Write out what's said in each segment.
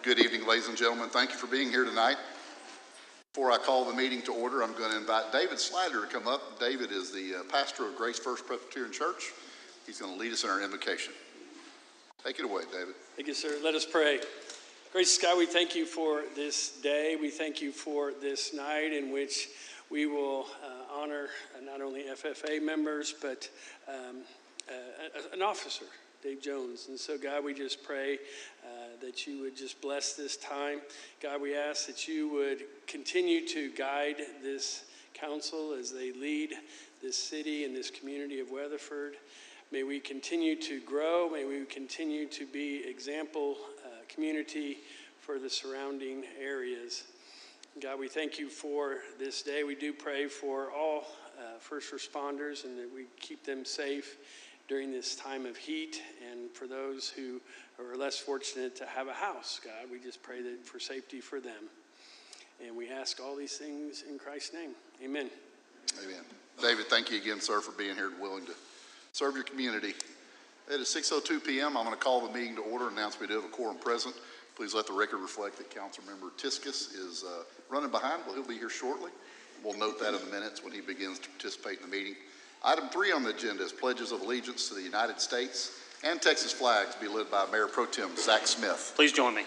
Good evening, ladies and gentlemen. Thank you for being here tonight. Before I call the meeting to order, I'm going to invite David Slider to come up. David is the pastor of Grace First Presbyterian Church. He's going to lead us in our invocation. Take it away, David. Thank you, sir. Let us pray. Gracious God, we thank you for this day. We thank you for this night in which we will honor not only FFA members, but an officer, Dave Jones. And so, God, we just pray that you would just bless this time. God, we ask that you would continue to guide this council as they lead this city and this community of Weatherford. May we continue to grow. May we continue to be example community for the surrounding areas. God, we thank you for this day. We do pray for all first responders and that we keep them safe during this time of heat, and for those who are less fortunate to have a house, God, we just pray that for safety for them. And we ask all these things in Christ's name. Amen. Amen. David, thank you again, sir, for being here and willing to serve your community. It is 6:02 p.m. I'm going to call the meeting to order and announce we do have a quorum present. Please let the record reflect that Councilmember Tiskus is running behind. Well, he'll be here shortly. We'll note that in the minutes when he begins to participate in the meeting. Item 3 on the agenda is pledges of allegiance to the United States and Texas flags, be led by Mayor Pro Tem Zach Smith. Please join me.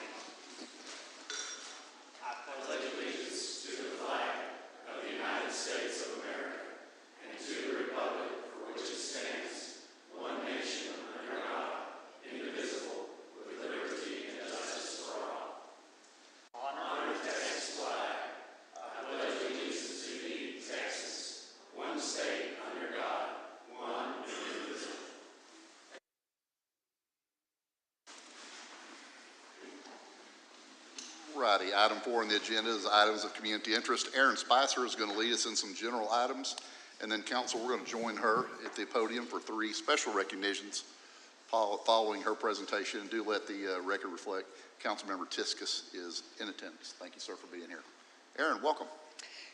Righty, item 4 on the agenda is items of community interest. Aaron Spicer is going to lead us in some general items, and then council, we're going to join her at the podium for 3 special recognitions following her presentation. And do let the record reflect Councilmember Tiskus is in attendance. Thank you, sir, for being here. Aaron, welcome.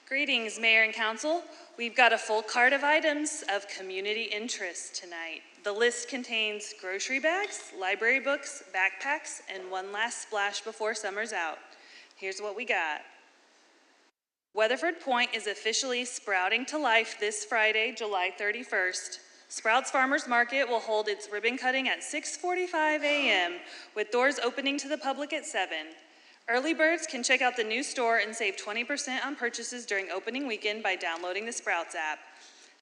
Greetings, Mayor and Council. We've got a full cart of items of community interest tonight. The list contains grocery bags, library books, backpacks, and one last splash before summer's out. Here's what we got. Weatherford Point is officially sprouting to life this Friday, July 31st. Sprouts Farmers Market will hold its ribbon cutting at 6:45 a.m. with doors opening to the public at 7. Early birds can check out the new store and save 20% on purchases during opening weekend by downloading the Sprouts app.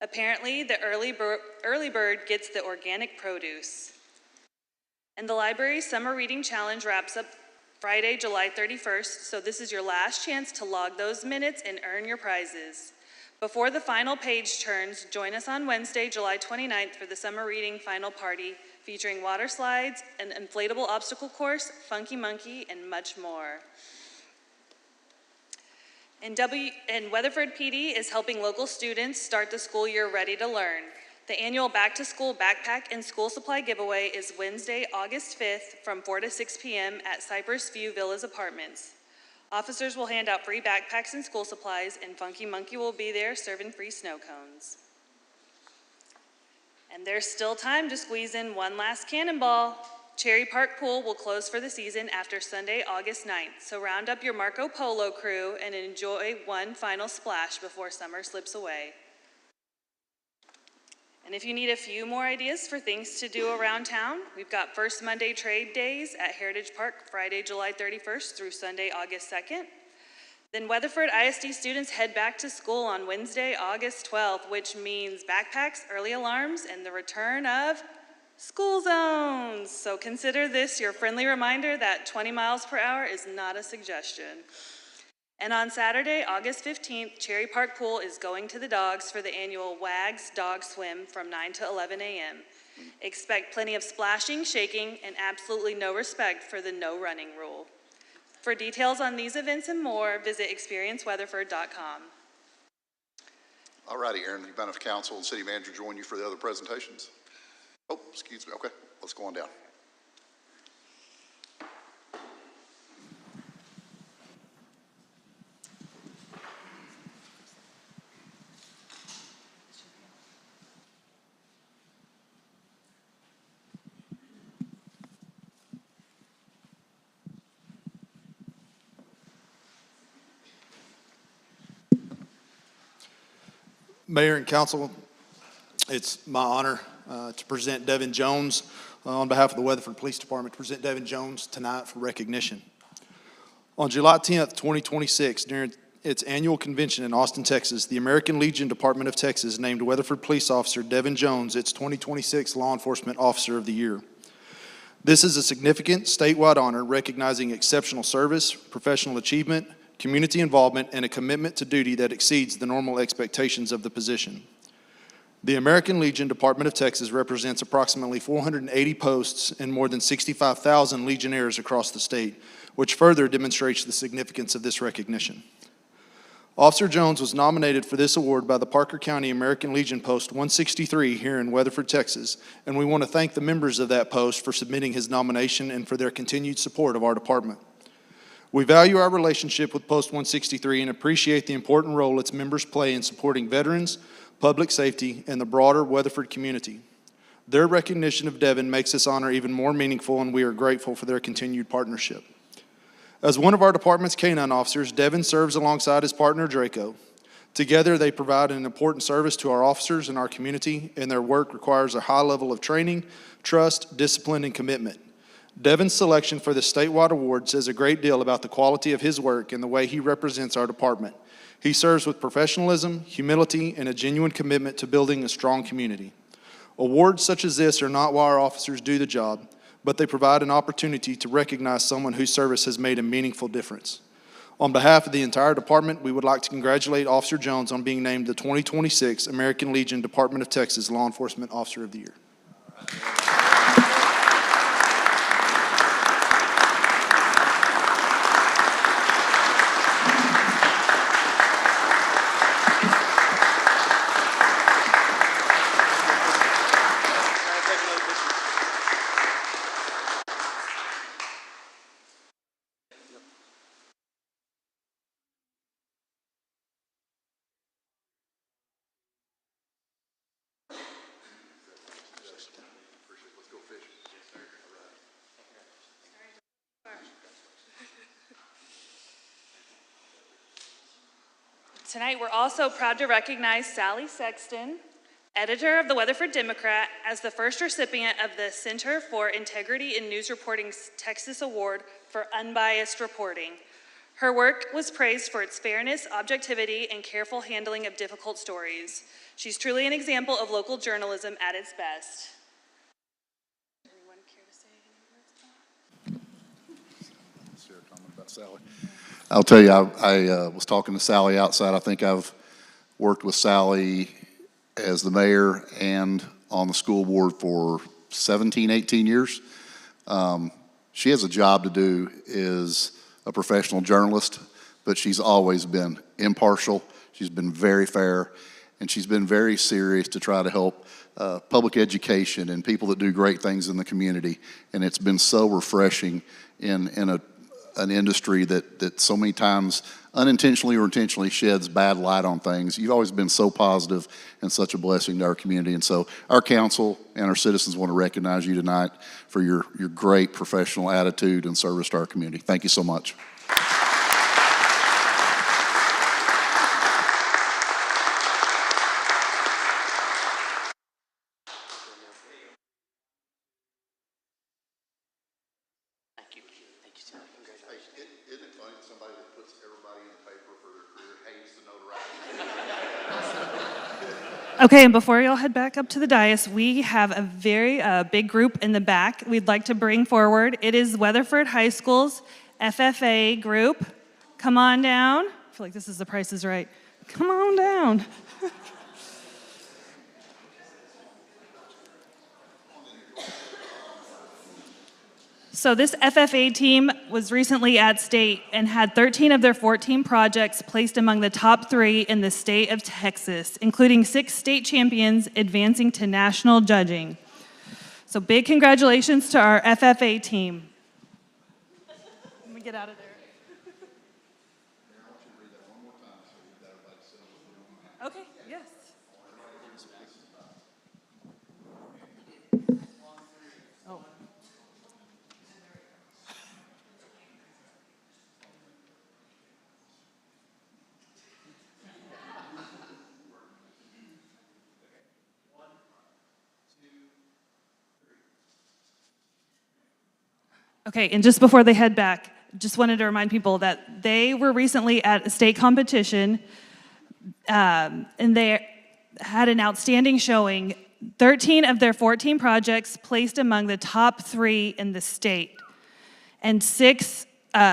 Apparently, the early bird gets the organic produce. And the library's Summer Reading Challenge wraps up Friday, July 31st, so this is your last chance to log those minutes and earn your prizes. Before the final page turns, join us on Wednesday, July 29th for the Summer Reading Final Party, featuring water slides, an inflatable obstacle course, Funky Monkey, and much more. And Weatherford PD is helping local students start the school year ready to learn. The annual Back to School Backpack and School Supply Giveaway is Wednesday, August 5th from 4 to 6 p.m. at Cypress View Villas Apartments. Officers will hand out free backpacks and school supplies, and Funky Monkey will be there serving free snow cones. And there's still time to squeeze in one last cannonball. Cherry Park Pool will close for the season after Sunday, August 9th, so round up your Marco Polo crew and enjoy one final splash before summer slips away. And if you need a few more ideas for things to do around town, we've got First Monday Trade Days at Heritage Park, Friday, July 31st through Sunday, August 2nd. Then Weatherford ISD students head back to school on Wednesday, August 12th, which means backpacks, early alarms, and the return of school zones. So consider this your friendly reminder that 20 miles per hour is not a suggestion. And on Saturday, August 15th, Cherry Park Pool is going to the dogs for the annual WAGS Dog Swim from 9 to 11 a.m. Expect plenty of splashing, shaking, and absolutely no respect for the no running rule. For details on these events and more, visit experienceweatherford.com. All righty, Aaron, you mind if council and city manager join you for the other presentations? Oh, excuse me. Okay, let's go on down. Mayor and council, it's my honor to present Devin Jones on behalf of the Weatherford Police Department, to present Devin Jones tonight for recognition. On July 10th, 2026, during its annual convention in Austin, Texas, the American Legion Department of Texas named Weatherford Police Officer Devin Jones its 2026 Law Enforcement Officer of the Year. This is a significant statewide honor recognizing exceptional service, professional achievement, community involvement, and a commitment to duty that exceeds the normal expectations of the position. The American Legion Department of Texas represents approximately 480 posts and more than 65,000 Legionnaires across the state, which further demonstrates the significance of this recognition. Officer Jones was nominated for this award by the Parker County American Legion Post 163 here in Weatherford, Texas, and we want to thank the members of that post for submitting his nomination and for their continued support of our department. We value our relationship with Post 163 and appreciate the important role its members play in supporting veterans, public safety, and the broader Weatherford community. Their recognition of Devin makes this honor even more meaningful, and we are grateful for their continued partnership. As one of our department's canine officers, Devin serves alongside his partner, Draco. Together, they provide an important service to our officers and our community, and their work requires a high level of training, trust, discipline, and commitment. Devin's selection for the statewide award says a great deal about the quality of his work and the way he represents our department. He serves with professionalism, humility, and a genuine commitment to building a strong community. Awards such as this are not why our officers do the job, but they provide an opportunity to recognize someone whose service has made a meaningful difference. On behalf of the entire department, we would like to congratulate Officer Jones on being named the 2026 American Legion Department of Texas Law Enforcement Officer of the Year. Tonight, we're also proud to recognize Sally Sexton, editor of the Weatherford Democrat, as the first recipient of the Center for Integrity in News Reporting's Texas Award for Unbiased Reporting. Her work was praised for its fairness, objectivity, and careful handling of difficult stories. She's truly an example of local journalism at its best. Anyone care to say any words? Share a comment about Sally. I'll tell you, I was talking to Sally outside. I think I've worked with Sally as the mayor and on the school board for 17, 18 years. She has a job to do as a professional journalist, but she's always been impartial. She's been very fair, and she's been very serious to try to help public education and people that do great things in the community. And it's been so refreshing in an industry that so many times unintentionally or intentionally sheds bad light on things. You've always been so positive and such a blessing to our community. And so our council and our citizens want to recognize you tonight for your great professional attitude and service to our community. Thank you so much. Isn't it funny that somebody that puts everybody in the paper for their career hates the notoriety? Okay, and before y'all head back up to the dais, we have a very big group in the back we'd like to bring forward. It is Weatherford High School's FFA group. Come on down. I feel like this is The Price is Right. Come on down. So this FFA team was recently at state and had 13 of their 14 projects placed among the top 3 in the state of Texas, including 6 state champions advancing to national judging. So big congratulations to our FFA team. Let me get out of there. Okay, yes. Oh. Okay, and just before they head back, just wanted to remind people that they were recently at a state competition, and they had an outstanding showing. 13 of their 14 projects placed among the top 3 in the state, and 6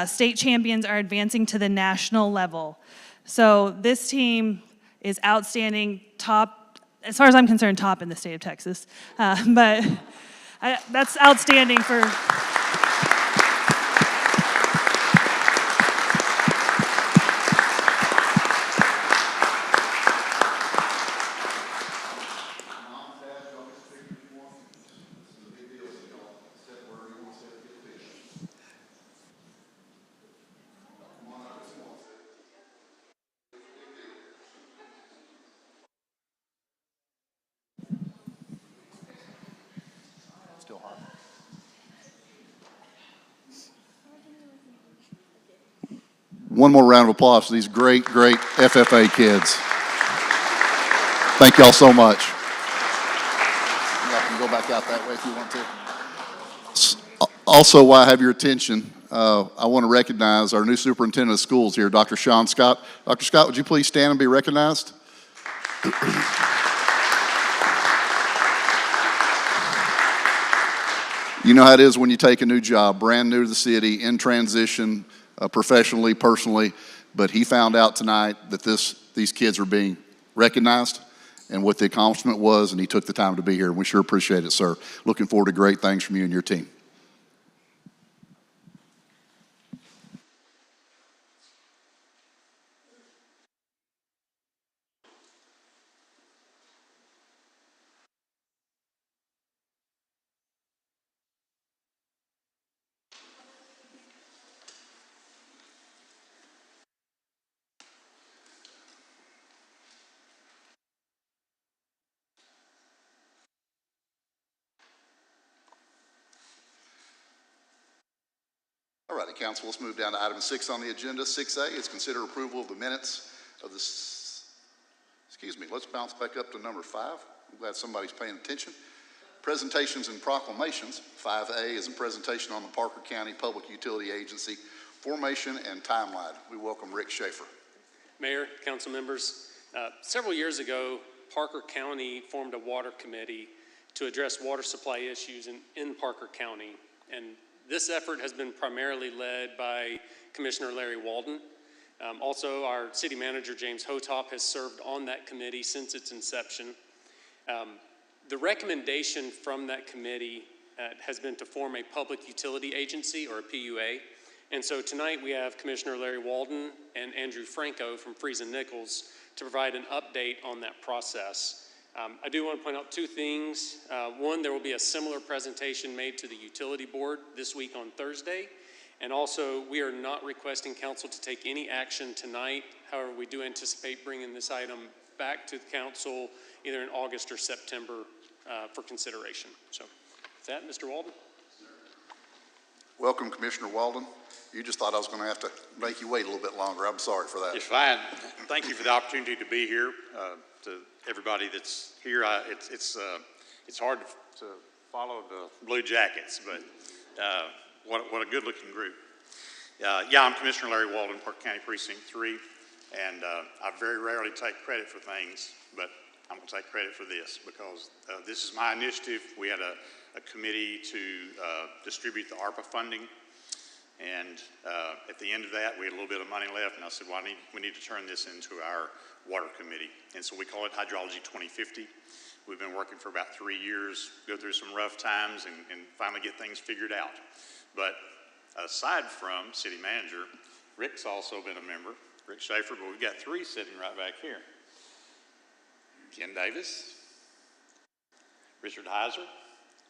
state champions are advancing to the national level. So this team is outstanding, top, as far as I'm concerned, top in the state of Texas. But that's outstanding for... Still hot. One more round of applause for these great, great FFA kids. Thank y'all so much. Y'all can go back out that way if you want to. Also, while I have your attention, I want to recognize our new superintendent of schools here, Dr. Sean Scott. Dr. Scott, would you please stand and be recognized? You know how it is when you take a new job, brand new to the city, in transition, professionally, personally, but he found out tonight that these kids are being recognized and what the accomplishment was, and he took the time to be here. We sure appreciate it, sir. Looking forward to great things from you and your team. All righty, council, let's move down to item 6 on the agenda. 6A is consider approval of the minutes of this, let's bounce back up to number 5. I'm glad somebody's paying attention. Presentations and proclamations. 5A is a presentation on the Parker County Public Utility Agency formation and timeline. We welcome Rick Schaefer. Mayor, council members, several years ago, Parker County formed a water committee to address water supply issues in Parker County. And this effort has been primarily led by Commissioner Larry Walden. Also, our city manager, James Hotop, has served on that committee since its inception. The recommendation from that committee has been to form a public utility agency, or a PUA. And so tonight we have Commissioner Larry Walden and Andrew Franco from Friesen Nichols to provide an update on that process. I do want to point out 2 things. One, there will be a similar presentation made to the utility board this week on Thursday. And also, we are not requesting council to take any action tonight. However, we do anticipate bringing this item back to the council either in August or September for consideration. So with that, Mr. Walden. Welcome, Commissioner Walden. You just thought I was going to have to make you wait a little bit longer. I'm sorry for that. It's fine. Thank you for the opportunity to be here. To everybody that's here, it's hard to follow the Blue Jackets, but what a good-looking group. Yeah, I'm Commissioner Larry Walden, Parker County Precinct 3, and I very rarely take credit for things, but I'm going to take credit for this because this is my initiative. We had a committee to distribute the ARPA funding. And at the end of that, we had a little bit of money left, and I said, well, we need to turn this into our water committee. And so we call it Hydrology 2050. We've been working for about 3 years, go through some rough times, and finally get things figured out. But aside from city manager, Rick's also been a member, Rick Schaefer, but we've got 3 sitting right back here. Ken Davis, Richard Heiser,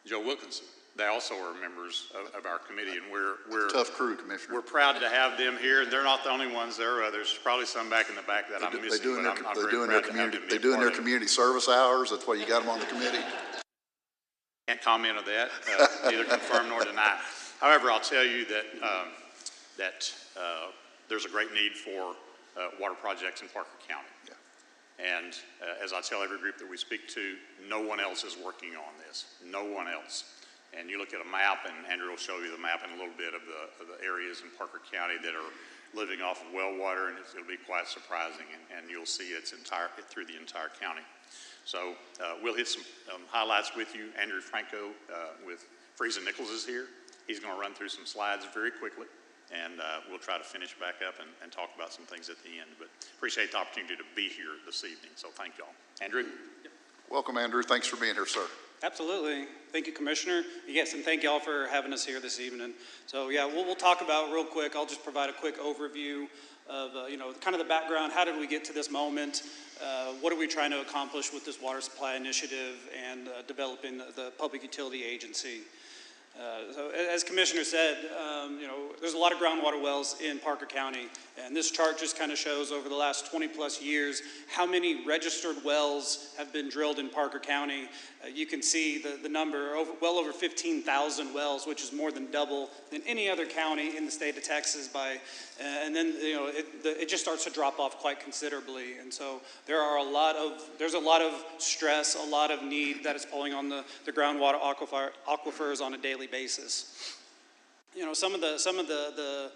Joe Wilkinson. They also are members of our committee, and we're Tough crew, Commissioner. We're proud to have them here. They're not the only ones. There are others, probably some back in the back that I'm missing. They're doing their community service hours. That's why you got them on the committee. Can't comment on that, neither confirm nor deny. However, I'll tell you that there's a great need for water projects in Parker County. Yeah. And as I tell every group that we speak to, no one else is working on this. No one else. And you look at a map, and Andrew will show you the map in a little bit of the areas in Parker County that are living off of well water, and it'll be quite surprising, and you'll see it's through the entire county. So we'll hit some highlights with you. Andrew Franco with Friesen Nichols is here. He's going to run through some slides very quickly, and we'll try to finish back up and talk about some things at the end. But appreciate the opportunity to be here this evening, so thank y'all. Andrew? Welcome, Andrew. Thanks for being here, sir. Absolutely. Thank you, Commissioner. Yes, and thank y'all for having us here this evening. So yeah, we'll talk about real quick. I'll just provide a quick overview of, kind of the background. How did we get to this moment? What are we trying to accomplish with this water supply initiative and developing the public utility agency? So as Commissioner said, there's a lot of groundwater wells in Parker County, and this chart just kind of shows over the last 20 plus years how many registered wells have been drilled in Parker County. You can see the number, well over 15,000 wells, which is more than double than any other county in the state of Texas and then it just starts to drop off quite considerably. And so there's a lot of stress, a lot of need that is pulling on the groundwater aquifers on a daily basis. Some of the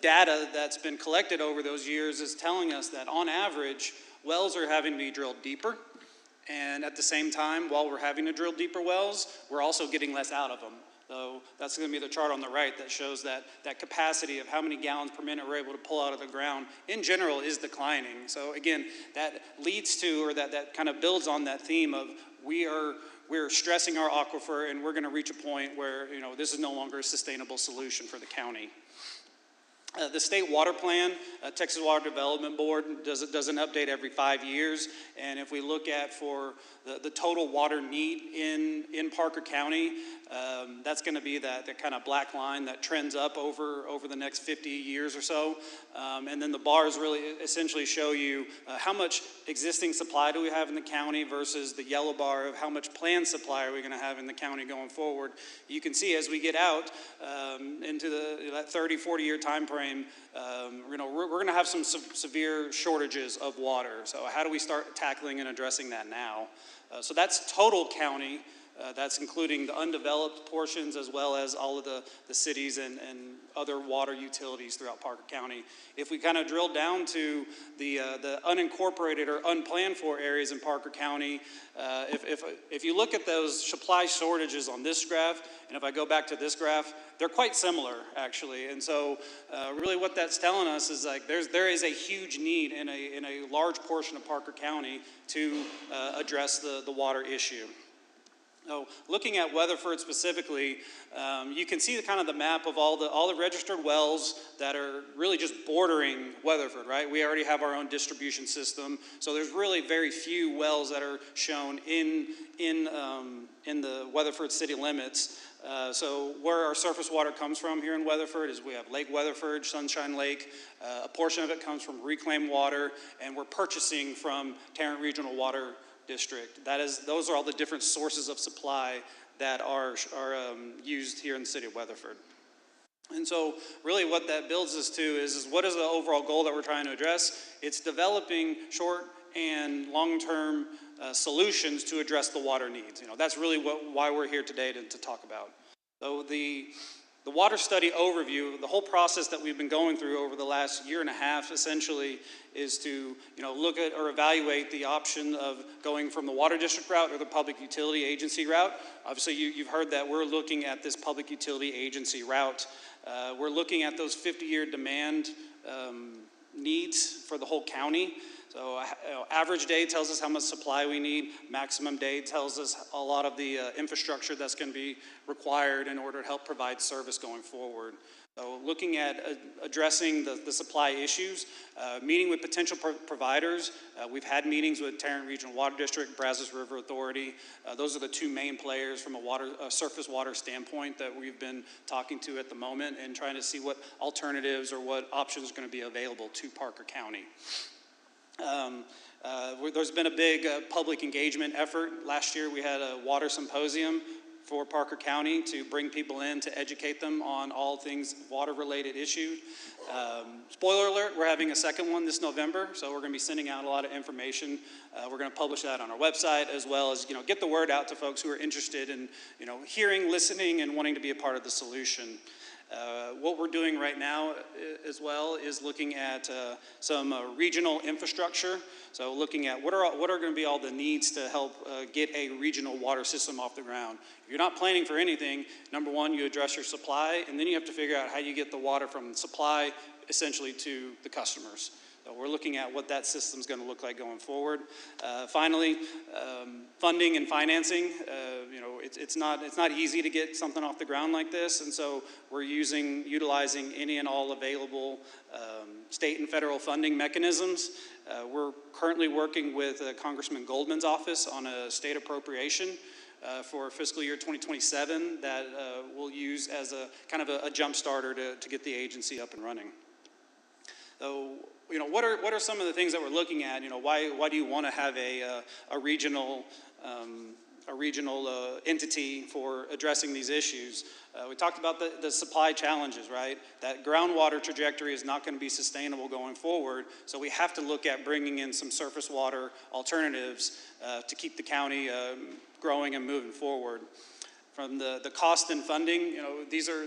data that's been collected over those years is telling us that on average, wells are having to be drilled deeper. And at the same time, while we're having to drill deeper wells, we're also getting less out of them. So that's going to be the chart on the right that shows that capacity of how many gallons per minute we're able to pull out of the ground in general is declining. So again, that leads to, or that kind of builds on that theme of we're stressing our aquifer, and we're going to reach a point where this is no longer a sustainable solution for the county. The state water plan, Texas Water Development Board, does an update every 5 years. And if we look at for the total water need in Parker County, that's going to be that kind of black line that trends up over the next 50 years or so. And then the bars really essentially show you how much existing supply do we have in the county versus the yellow bar of how much planned supply are we going to have in the county going forward. You can see as we get out into that 30, 40-year time frame, we're going to have some severe shortages of water. So how do we start tackling and addressing that now? So that's total county. That's including the undeveloped portions as well as all of the cities and other water utilities throughout Parker County. If we kind of drill down to the unincorporated or unplanned for areas in Parker County, if you look at those supply shortages on this graph, and if I go back to this graph, they're quite similar actually. And so really what that's telling us is like there is a huge need in a large portion of Parker County to address the water issue. So looking at Weatherford specifically, you can see the map of all the registered wells that are really just bordering Weatherford, right? We already have our own distribution system, so there's really very few wells that are shown in the Weatherford city limits. So where our surface water comes from here in Weatherford is we have Lake Weatherford, Sunshine Lake. A portion of it comes from reclaimed water, and we're purchasing from Tarrant Regional Water District. Those are all the different sources of supply that are used here in the city of Weatherford. And so really what that builds us to is what is the overall goal that we're trying to address? It's developing short and long-term solutions to address the water needs. That's really why we're here today to talk about. So the water study overview, the whole process that we've been going through over the last year and a half essentially is to look at or evaluate the option of going from the water district route or the public utility agency route. Obviously you've heard that we're looking at this public utility agency route. We're looking at those 50-year demand needs for the whole county. So average day tells us how much supply we need. Maximum day tells us a lot of the infrastructure that's going to be required in order to help provide service going forward. So looking at addressing the supply issues, meeting with potential providers. We've had meetings with Tarrant Regional Water District, Brazos River Authority. Those are the two main players from a surface water standpoint that we've been talking to at the moment and trying to see what alternatives or what options are going to be available to Parker County. There's been a big public engagement effort. Last year we had a water symposium. for Parker County to bring people in to educate them on all things water-related issues. Spoiler alert, we're having a second one this November, so we're going to be sending out a lot of information. We're going to publish that on our website, as well as, get the word out to folks who are interested in, hearing, listening, and wanting to be a part of the solution. What we're doing right now as well is looking at some regional infrastructure. So looking at what are going to be all the needs to help get a regional water system off the ground. If you're not planning for anything, number one, you address your supply, and then you have to figure out how you get the water from supply essentially to the customers. So we're looking at what that system's going to look like going forward. Finally, funding and financing. It's not easy to get something off the ground like this, and so we're utilizing any and all available state and federal funding mechanisms. We're currently working with Congressman Goldman's office on a state appropriation for fiscal year 2027 that we'll use as a kind of a jump starter to get the agency up and running. So, what are some of the things that we're looking at? Why do you want to have a regional entity for addressing these issues? We talked about the supply challenges, right? That groundwater trajectory is not going to be sustainable going forward, so we have to look at bringing in some surface water alternatives to keep the county growing and moving forward. From the cost and funding, these are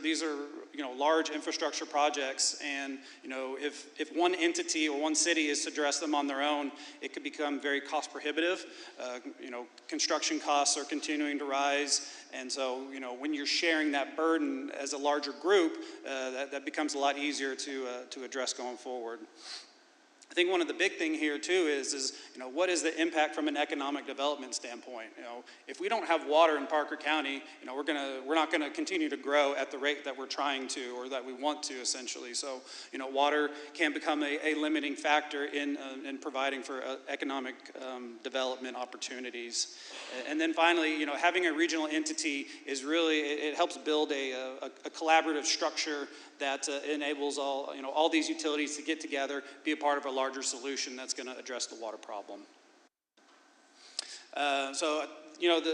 large infrastructure projects, and if one entity or one city is to address them on their own, it could become very cost prohibitive. Construction costs are continuing to rise, and so when you're sharing that burden as a larger group, that becomes a lot easier to address going forward. I think one of the big thing here too is what is the impact from an economic development standpoint? If we don't have water in Parker County, we're not gonna continue to grow at the rate that we're trying to or that we want to essentially. So water can become a limiting factor in providing for economic development opportunities. And then finally, having a regional entity is really it helps build a collaborative structure that enables all these utilities to get together, be a part of a larger solution that's going to address the water problem.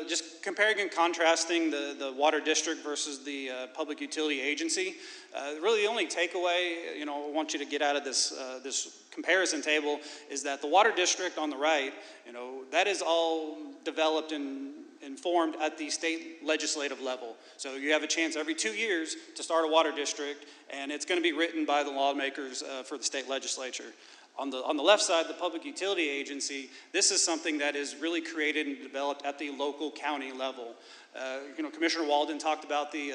Just comparing and contrasting the water district versus the public utility agency, really the only takeaway I want you to get out of this comparison table is that the water district on the right, that is all developed and formed at the state legislative level. So you have a chance every 2 years to start a water district, and it's going to be written by the lawmakers for the state legislature. On the left side, the public utility agency, this is something that is really created and developed at the local county level. Commissioner Walden talked about the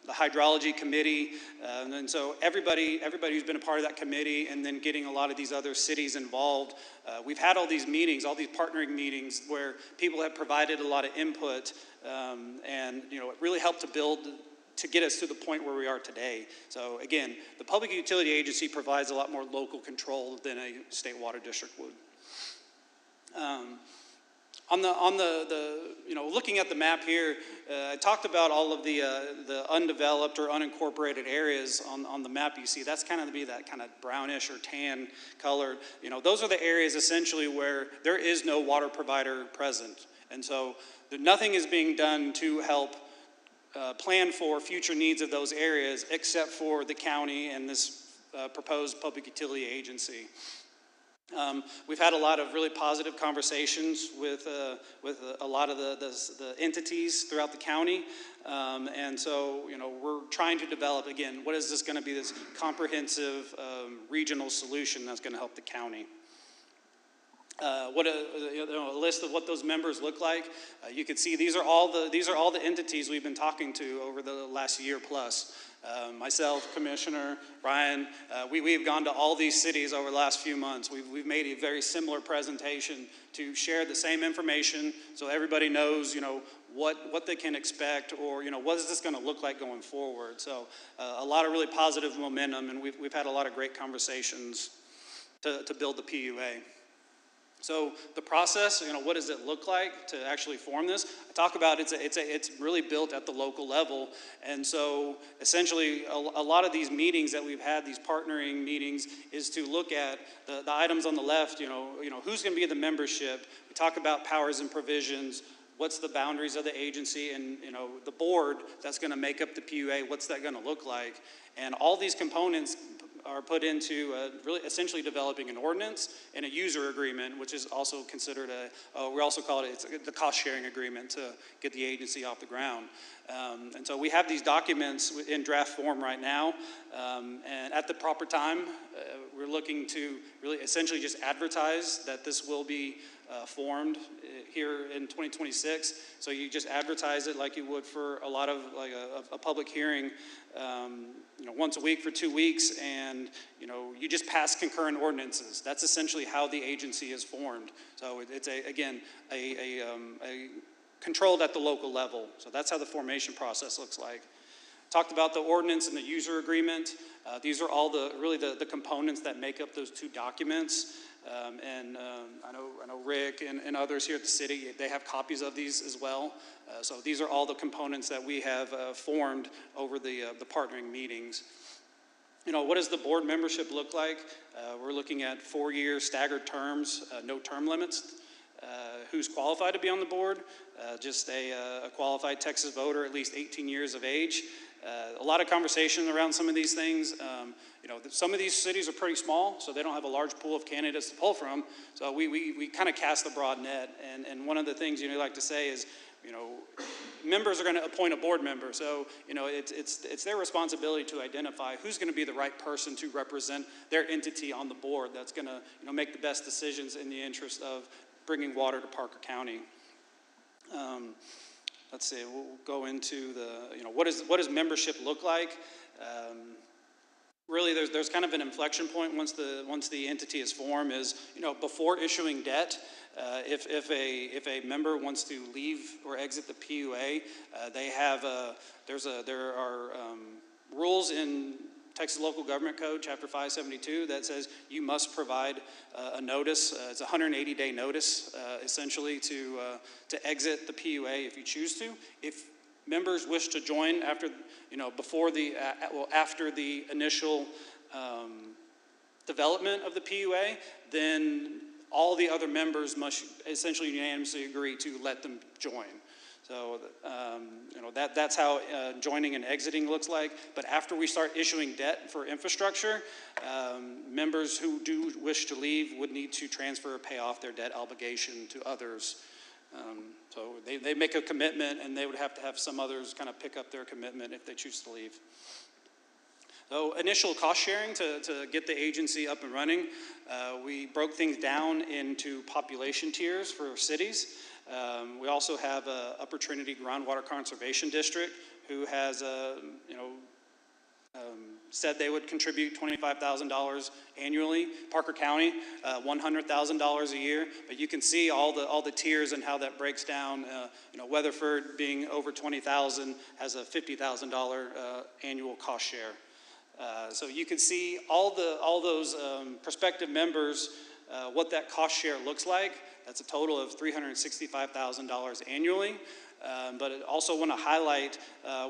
hydrology committee, and so everybody who's been a part of that committee, and then getting a lot of these other cities involved. We've had all these meetings, all these partnering meetings, where people have provided a lot of input, and it really helped to get us to the point where we are today. So again, the public utility agency provides a lot more local control than a state water district would. Looking at the map here, I talked about all of the undeveloped or unincorporated areas on the map you see. That's kind of that kind of brownish or tan colored. Those are the areas essentially where there is no water provider present. And so nothing is being done to help plan for future needs of those areas except for the county and this proposed public utility agency. We've had a lot of really positive conversations with a lot of the entities throughout the county, and so we're trying to develop again what is this going to be, this comprehensive regional solution that's going to help the county. A list of what those members look like. You can see these are all the entities we've been talking to over the last year plus. Myself, Commissioner Brian, we've gone to all these cities over the last few months. We've made a very similar presentation to share the same information so everybody knows what they can expect, or what is this going to look like going forward. So a lot of really positive momentum, and we've had a lot of great conversations to build the PUA. So the process, what does it look like to actually form this? I talk about it's really built at the local level, and so essentially a lot of these meetings that we've had, these partnering meetings, is to look at the items on the left. Who's going to be the membership? We talk about powers and provisions. what's the boundaries of the agency, and, you know, the board that's going to make up the PUA, what's that going to look like? And all these components are put into really essentially developing an ordinance and a user agreement, which is also considered we also call it the cost sharing agreement to get the agency off the ground. And so we have these documents in draft form right now, and at the proper time, we're looking to really essentially just advertise that this will be formed here in 2026. So you just advertise it like you would for a lot of like a public hearing, you know, once a week for 2 weeks, and you know, you just pass concurrent ordinances. That's essentially how the agency is formed. So it's again controlled at the local level. So that's how the formation process looks like. Talked about the ordinance and the user agreement. These are all the components that make up those two documents. I know Rick and others here at the city, they have copies of these as well. So these are all the components that we have formed over the partnering meetings. You know, what does the board membership look like? We're looking at 4-year staggered terms, no term limits. Who's qualified to be on the board? Just a qualified Texas voter, at least 18 years of age. A lot of conversation around some of these things. You know, some of these cities are pretty small, so they don't have a large pool of candidates to pull from. So we kind of cast a broad net. And one of the things, you know, I like to say is, you know, members are going to appoint a board member. So, you know, it's their responsibility to identify who's going to be the right person to represent their entity on the board that's going to, you know, make the best decisions in the interest of bringing water to Parker County. Let's see, we'll go into the, you know, what does membership look like? Really, there's kind of an inflection point once the entity is formed. Is, you know, before issuing debt, if a member wants to leave or exit the PUA, there are rules in Texas Local Government Code, Chapter 572, that says you must provide a notice. It's a 180-day notice, essentially, to exit the PUA if you choose to. If members wish to join after, you know, after the initial development of the PUA, then all the other members must essentially unanimously agree to let them join. So, you know, that's how joining and exiting looks like. But after we start issuing debt for infrastructure, members who do wish to leave would need to transfer or pay off their debt obligation to others. So they make a commitment, and they would have to have some others kind of pick up their commitment if they choose to leave. So initial cost sharing to get the agency up and running, we broke things down into population tiers for cities. We also have Upper Trinity Groundwater Conservation District, who has said they would contribute $25,000 annually. Parker County, $100,000 a year. But you can see all the tiers and how that breaks down. You know, Weatherford being over $20,000 has a $50,000 annual cost share. So you can see all those prospective members, what that cost share looks like. That's a total of $365,000 annually. But I also want to highlight,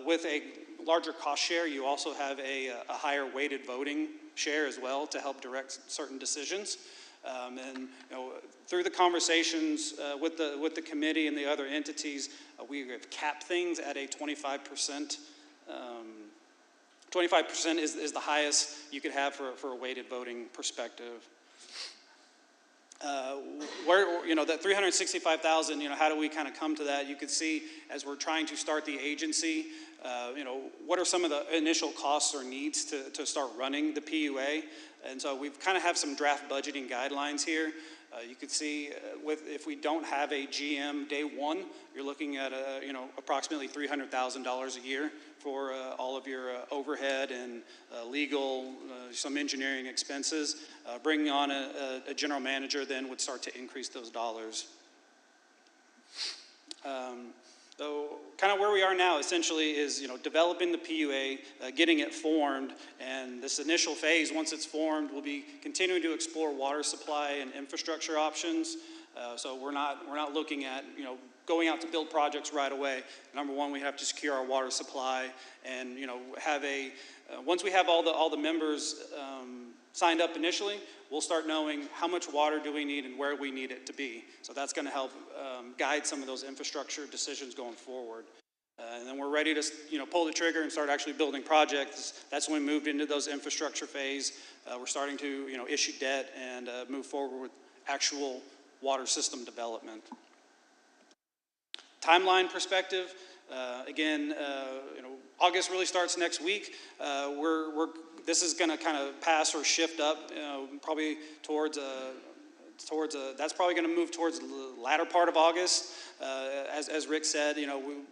with a larger cost share, you also have a higher weighted voting share as well to help direct certain decisions. And you know, through the conversations with the committee and the other entities, we have capped things at a 25%. 25% is the highest you could have for a weighted voting perspective. Where, you know, that 365,000, you know, how do we kind of come to that? You could see as we're trying to start the agency, you know, what are some of the initial costs or needs to start running the PUA? And so we've kind of have some draft budgeting guidelines here. You could see if we don't have a GM day one, you're looking at you know, approximately $300,000 a year for all of your overhead and legal, some engineering expenses. Bringing on a general manager then would start to increase those dollars. So kind of where we are now essentially is, you know, developing the PUA, getting it formed, and this initial phase, once it's formed, we'll be continuing to explore water supply and infrastructure options. So we're not looking at, you know, going out to build projects right away. Number one, we have to secure our water supply, and, you know, have once we have all the members signed up initially, we'll start knowing how much water do we need and where we need it to be. So that's going to help guide some of those infrastructure decisions going forward. And then we're ready to, pull the trigger and start actually building projects. That's when we moved into those infrastructure phase. We're starting to, issue debt and move forward with actual water system development. Timeline perspective, August really starts next week. This is going to kind of pass or shift up, probably that's probably going to move towards the latter part of August. As Rick said, we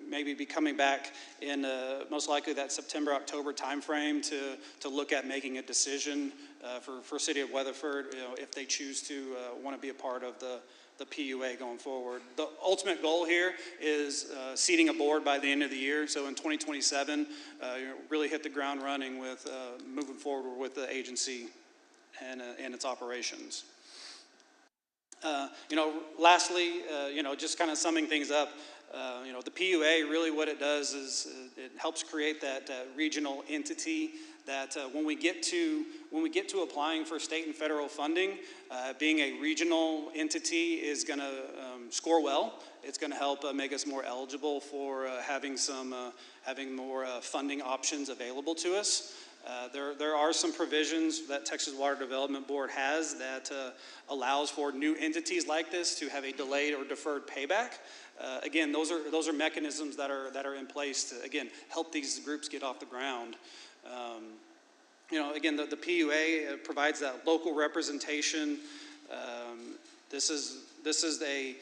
maybe be coming back in most likely that September, October timeframe to look at making a decision for City of Weatherford, if they choose to want to be a part of the PUA going forward. The ultimate goal here is seating a board by the end of the year. So in 2027, really hit the ground running with moving forward with the agency and its operations. Lastly, just kind of summing things up, the PUA, really what it does is it helps create that regional entity that when we get to applying for state and federal funding, being a regional entity is going to score well. It's going to help make us more eligible for having more funding options available to us. There are some provisions that Texas Water Development Board has that allows for new entities like this to have a delayed or deferred payback. Again, those are mechanisms that are in place to, again, help these groups get off the ground. Again, the PUA provides that local representation. This is a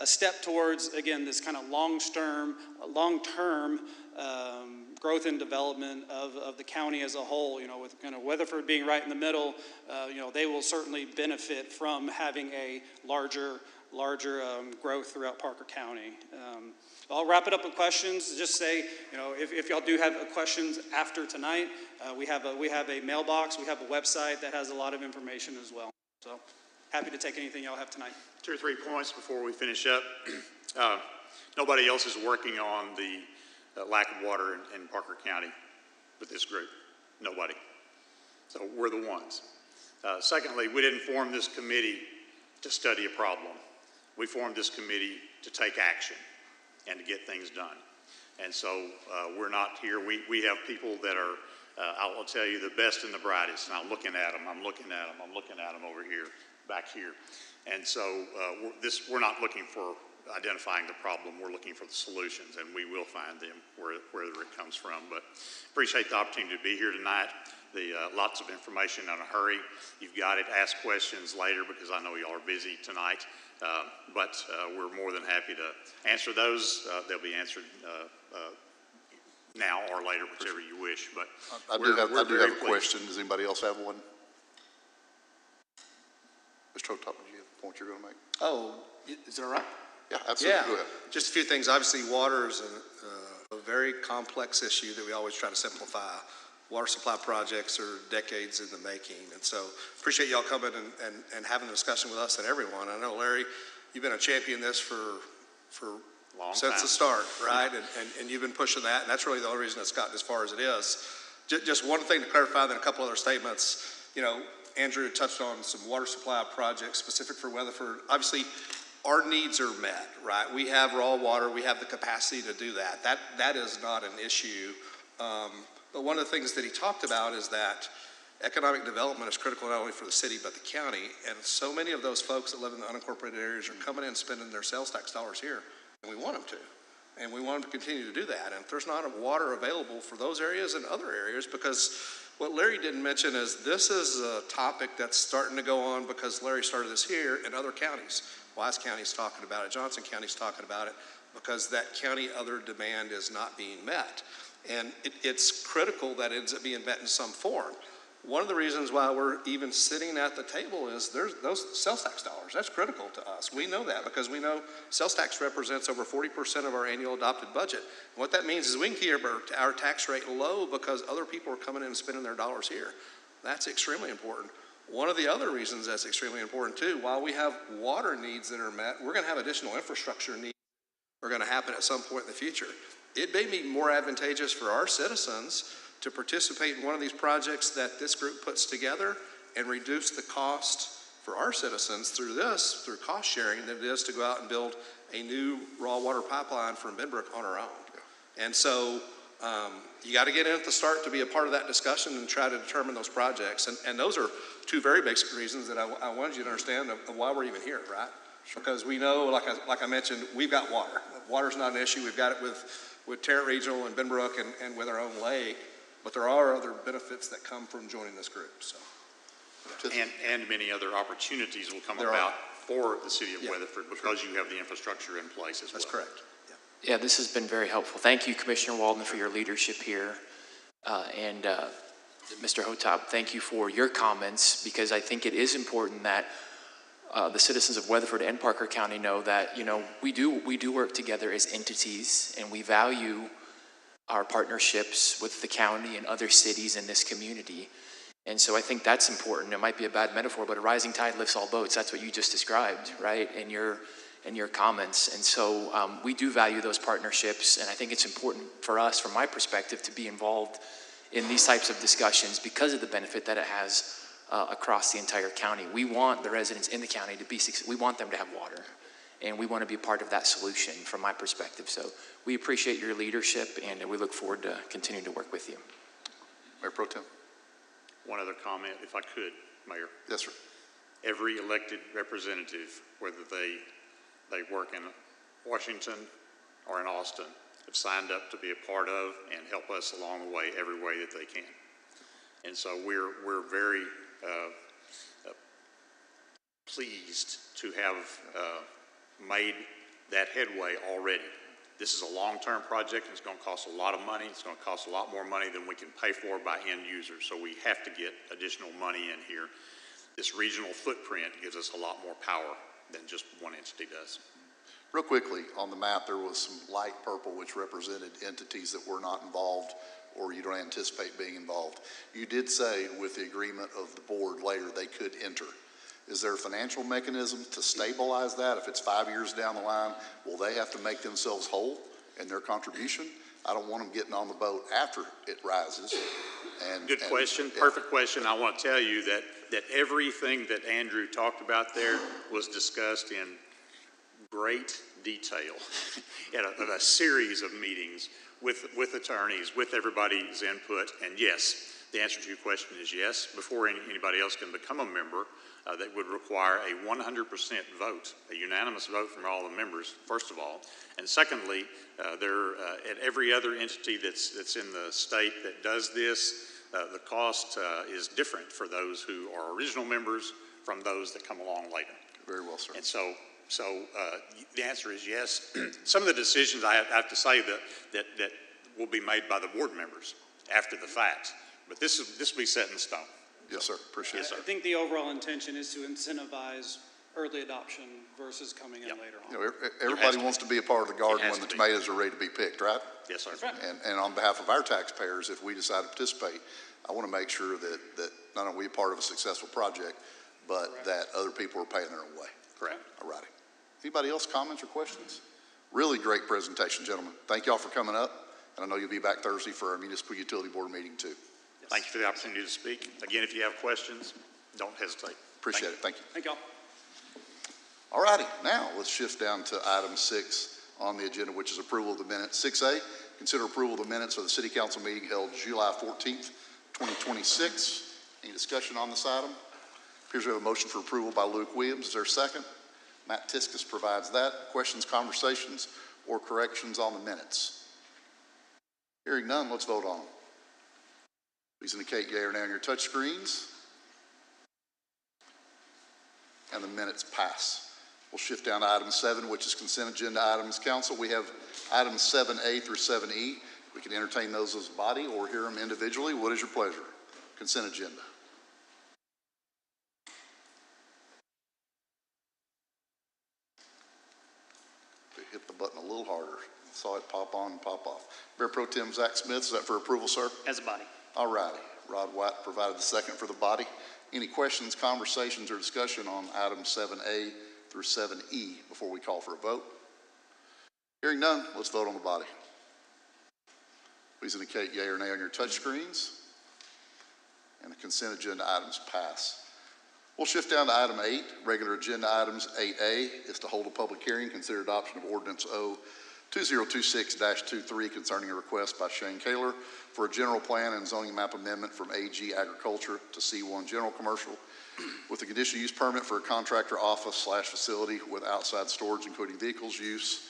step towards, again, this kind of long-term growth and development of the county as a whole. With kind of Weatherford being right in the middle, they will certainly benefit from having a larger growth throughout Parker County. I'll wrap it up with questions. Just say, if y'all do have questions after tonight, we have a mailbox, we have a website that has a lot of information as well. So happy to take anything y'all have tonight. 2 or 3 points before we finish up. Nobody else is working on the lack of water in Parker County with this group. Nobody. So we're the ones. Secondly, we didn't form this committee to study a problem. We formed this committee to take action and to get things done. And so we're not here. We have people that are, I'll tell you, the best and the brightest. And I'm looking at them, I'm looking at them over here, back here. And so we're not looking for identifying the problem. We're looking for the solutions, and we will find them wherever it comes from. But appreciate the opportunity to be here tonight. Lots of information in a hurry. You've got it. Ask questions later because I know y'all are busy tonight. But we're more than happy to answer those. They'll be answered now or later, whichever you wish. But I do have a question. Does anybody else have one? Mr. Hotop, do you have a point you're going to make? Oh, is it all right? Yeah, absolutely. Yeah, Go ahead. just a few things. Obviously, water is a very complex issue that we always try to simplify. Water supply projects are decades in the making. And so appreciate y'all coming and having a discussion with us and everyone. I know, Larry, you've been a champion this for since the start, right? And you've been pushing that, and that's really the only reason it's gotten as far as it is. Just one thing to clarify, then a couple other statements. Andrew touched on some water supply projects specific for Weatherford. Obviously, our needs are met, right? We have raw water. We have the capacity to do that. That is not an issue. But one of the things that he talked about is that economic development is critical not only for the city but the county. And so many of those folks that live in the unincorporated areas are coming in and spending their sales tax dollars here. And we want them to. And we want them to continue to do that. And if there's not water available for those areas and other areas, because what Larry didn't mention is this is a topic that's starting to go on because Larry started this here in other counties. Wise County's talking about it. Johnson County's talking about it because that county other demand is not being met. And it's critical that it ends up being met in some form. One of the reasons why we're even sitting at the table is there's those sales tax dollars. That's critical to us. We know that because we know sales tax represents over 40% of our annual adopted budget. And what that means is we can keep our tax rate low because other people are coming in and spending their dollars here. That's extremely important. One of the other reasons that's extremely important too, while we have water needs that are met, we're going to have additional infrastructure needs that are going to happen at some point in the future. It may be more advantageous for our citizens to participate in one of these projects that this group puts together and reduce the cost for our citizens through cost sharing, than it is to go out and build a new raw water pipeline from Benbrook on our own. And so you got to get in at the start to be a part of that discussion and try to determine those projects. And those are two very basic reasons that I wanted you to understand of why we're even here, right? Because we know, like I mentioned, we've got water. Water's not an issue. We've got it with Tarrant Regional and Benbrook and with our own lake. But there are other benefits that come from joining this group. So, And many other opportunities will come There about are. for the city of Yeah, Weatherford because you have the infrastructure in place as well. that's correct. Yeah, this has been very helpful. Thank you, Commissioner Walden, for your leadership here. And Mr. Hotop, thank you for your comments, because I think it is important that the citizens of Weatherford and Parker County know that, we do work together as entities, and we value our partnerships with the county and other cities in this community. And so I think that's important. It might be a bad metaphor, but a rising tide lifts all boats. That's what you just described, right, in your comments. And so we do value those partnerships, and I think it's important for us, from my perspective, to be involved in these types of discussions because of the benefit that it has across the entire county. We want the residents in the county to be successful. We want them to have water, and we want to be a part of that solution from my perspective. So we appreciate your leadership, and we look forward to continuing to work with you. Mayor Pro Tem. One other comment, if I could, Mayor. Yes, sir. Every elected representative, whether they work in Washington or in Austin, have signed up to be a part of and help us along the way every way that they can. And so we're very pleased to have made that headway already. This is a long-term project. It's going to cost a lot of money. It's going to cost a lot more money than we can pay for by end users. So we have to get additional money in here. This regional footprint gives us a lot more power than just one entity does. Real quickly, on the map, there was some light purple which represented entities that were not involved or you don't anticipate being involved. You did say with the agreement of the board later they could enter. Is there a financial mechanism to stabilize that? If it's 5 years down the line, will they have to make themselves whole in their contribution? I don't want them getting on the boat after it rises. Good question, perfect question. I want to tell you that everything that Andrew talked about there was discussed in great detail in a series of meetings with attorneys, with everybody's input. And yes, the answer to your question is yes. Before anybody else can become a member, that would require a 100% vote, a unanimous vote from all the members, first of all. And secondly, at every other entity that's in the state that does this, the cost is different for those who are original members from those that come along later. Very well, sir. And so the answer is yes. Some of the decisions I have to say that will be made by the board members after the fact, but this will be set in stone. Yes, sir. Appreciate it. I think the overall intention is to incentivize early adoption versus coming in later on. Everybody wants to be a part of the garden has when the to be. tomatoes are ready to be picked, right? Yes, sir. And on behalf of our taxpayers, if we decide to participate, I want to make sure that not only we are part of a successful project, but that other people are paying their own way. Correct. All righty. Anybody else comments or questions? Really great presentation, gentlemen. Thank y'all for coming up. And I know you'll be back Thursday for our municipal utility board meeting too. Thank you for the opportunity to speak. Again, if you have questions, don't hesitate. Appreciate it. Thank you. Thank y'all. All righty. Now let's shift down to item 6 on the agenda, which is approval of the minutes. 6A, consider approval of the minutes of the city council meeting held July 14th, 2026. Any discussion on this item? Appears we have a motion for approval by Luke Williams. Is there a second? Matt Tiskus provides that. Questions, conversations, or corrections on the minutes? Hearing none, let's vote on them. Please indicate yea or nay on your touch screens. And the minutes pass. We'll shift down to item 7, which is consent agenda items. Council, we have items 7A through 7E. We can entertain those as a body or hear them individually. What is your pleasure? Consent agenda. Hit the button a little harder. Saw it pop on and pop off. Mayor Pro Tem Zach Smith, is that for approval, sir? As a body. All righty. Rod White provided the second for the body. Any questions, conversations, or discussion on items 7A through 7E before we call for a vote? Hearing none, let's vote on the body. Please indicate yea or nay on your touchscreens. And the consent agenda items pass. We'll shift down to item 8, regular agenda items. 8A is to hold a public hearing, consider adoption of ordinance O 2026-23 concerning a request by Shane Kaler for a general plan and zoning map amendment from AG Agriculture to C1 General Commercial with a conditional use permit for a contractor office/facility with outside storage, including vehicles use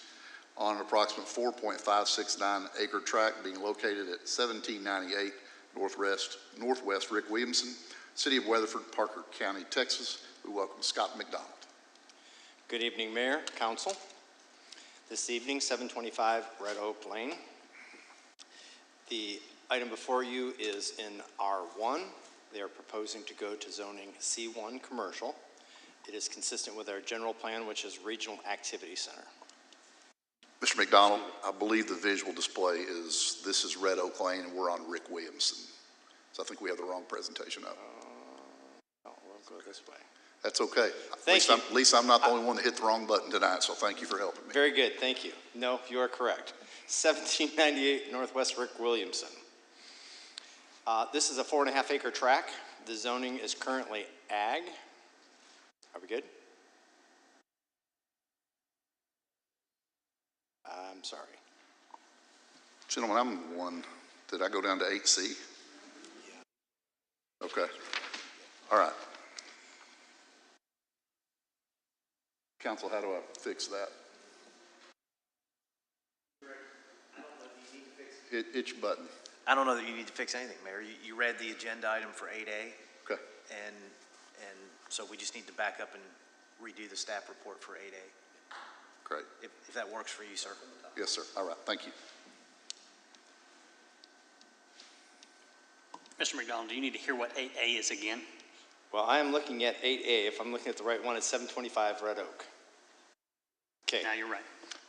on an approximate 4.569 acre tract being located at 1798 Northwest Rick Williamson, City of Weatherford, Parker County, Texas. We welcome Scott McDonald. Good evening, Mayor, Council. This evening, 725 Red Oak Lane. The item before you is in R1. They are proposing to go to zoning C1 Commercial. It is consistent with our general plan, which is Regional Activity Center. Mr. McDonald, I believe the visual display is, this is Red Oak Lane and we're on Rick Williamson. So I think we have the wrong presentation up. We'll go this way. That's okay. Thank you. At least I'm not the only one that hit the wrong button tonight, so thank you for helping me. Very good, thank you. No, you are correct. 1798 Northwest Rick Williamson. This is a 4.5 acre tract. The zoning is currently ag. Are we good? I'm sorry. Gentlemen, I'm one. Did I go down to 8C? Okay. All right. Council, how do I fix that? Hit your button. I don't know that you need to fix anything, Mayor. You read the agenda item for 8A. Okay. And so we just need to back up and redo the staff report for 8A. Great. If that works for you, sir. Yes, sir. All right. Thank you. Mr. McDonald, do you need to hear what 8A is again? Well, I am looking at 8A. If I'm looking at the right one, it's 725 Red Oak. Okay. Now you're right.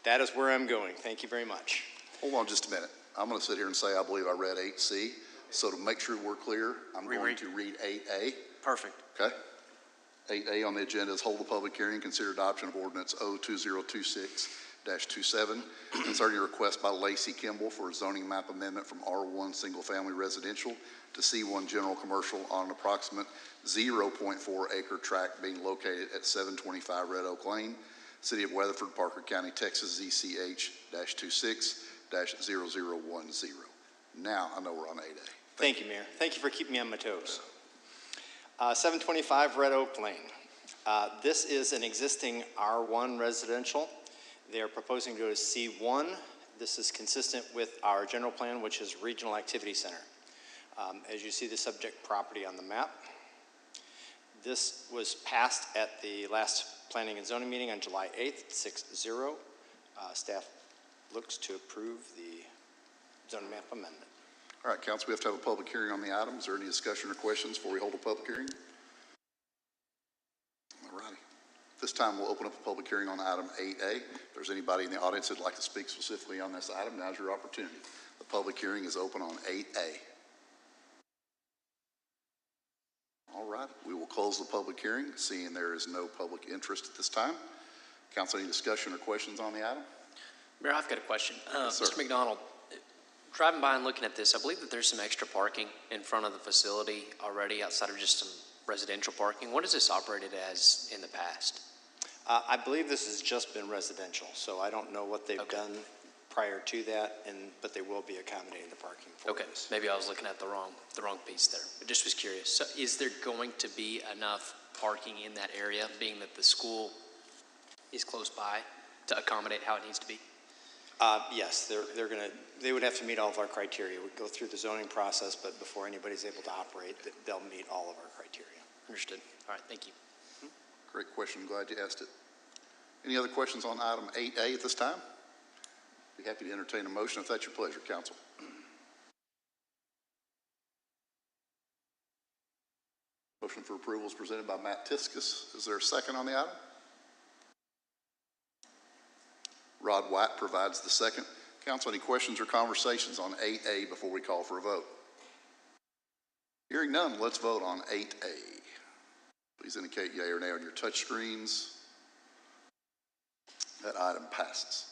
That is where I'm going. Thank you very much. Hold on just a minute. I'm going to sit here and say I believe I read 8C. So to make sure we're clear, I'm going to read 8A. Perfect. Okay. 8A on the agenda is hold a public hearing, consider adoption of ordinance O 2026-27 concerning a request by Lacey Kimball for a zoning map amendment from R1 single family residential to C1 general commercial on an approximate 0.4 acre tract being located at 725 Red Oak Lane, City of Weatherford, Parker County, Texas, ZCH-26-0010. Now I know we're on 8A. Thank you, Mayor. Thank you for keeping me on my toes. 725 Red Oak Lane. This is an existing R1 residential. They are proposing to go to C1. This is consistent with our general plan, which is Regional Activity Center. As you see the subject property on the map, this was passed at the last Planning and Zoning meeting on July 8th, 6-0. Staff looks to approve the zoning map amendment. All right, council, we have to have a public hearing on the item. Is there any discussion or questions before we hold a public hearing? All righty. This time we'll open up a public hearing on item 8A. If there's anybody in the audience that'd like to speak specifically on this item, now's your opportunity. The public hearing is open on 8A. All right, we will close the public hearing, seeing there is no public interest at this time. Council, any discussion or questions on the item? Mayor, I've got a question. Yes, sir. Mr. McDonald, driving by and looking at this, I believe that there's some extra parking in front of the facility already outside of just some residential parking. What has this operated as in the past? I believe this has just been residential, so I don't know what they've done prior to that, but they will be accommodating the parking for this. Maybe I was looking at the wrong piece there, but just was curious. So is there going to be enough parking in that area, being that the school is close by, to accommodate how it needs to be? Yes, they would have to meet all of our criteria. We'd go through the zoning process, but before anybody's able to operate, they'll meet all of our criteria. Understood. All right, thank you. Great question. Glad you asked it. Any other questions on item 8A at this time? Be happy to entertain a motion if that's your pleasure, council. Motion for approval is presented by Matt Tiskus. Is there a second on the item? Rod White provides the second. Council, any questions or conversations on 8A before we call for a vote? Hearing none, let's vote on 8A. Please indicate yea or nay on your touch screens. That item passes.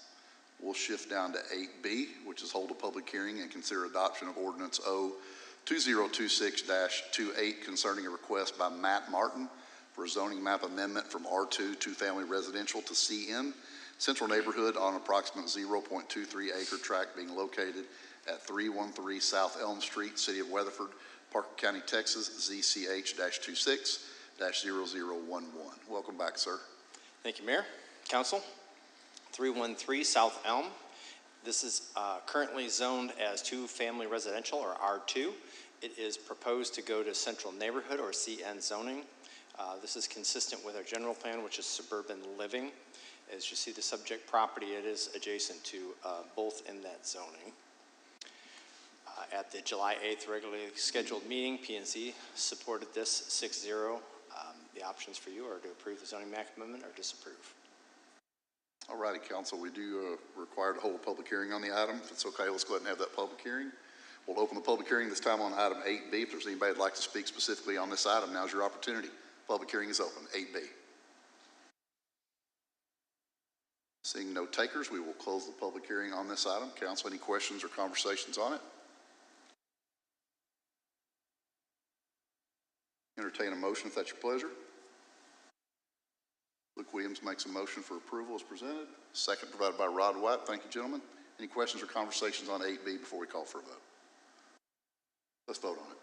We'll shift down to 8B, which is hold a public hearing and consider adoption of ordinance O-2026-28 concerning a request by Matt Martin for a zoning map amendment from R2 two-family residential to CN, central neighborhood on approximate 0.23 acre tract being located at 313 South Elm Street, City of Weatherford, Parker County, Texas, ZCH-26-0011. Welcome back, sir. Thank you, Mayor. Council, 313 South Elm. This is currently zoned as two-family residential, or R2. It is proposed to go to central neighborhood, or CN zoning. This is consistent with our general plan, which is suburban living. As you see the subject property, it is adjacent to both in that zoning. At the July 8th regularly scheduled meeting, P&Z supported this 6-0. The options for you are to approve the zoning map amendment or disapprove. All righty, council, we do require to hold a public hearing on the item. If it's okay, let's go ahead and have that public hearing. We'll open the public hearing this time on item 8B. If there's anybody who'd like to speak specifically on this item, now's your opportunity. Public hearing is open, 8B. Seeing no takers, we will close the public hearing on this item. Council, any questions or conversations on it? Entertain a motion if that's your pleasure. Luke Williams makes a motion for approval as presented. Second provided by Rod White. Thank you, gentlemen. Any questions or conversations on 8B before we call for a vote? Let's vote on it.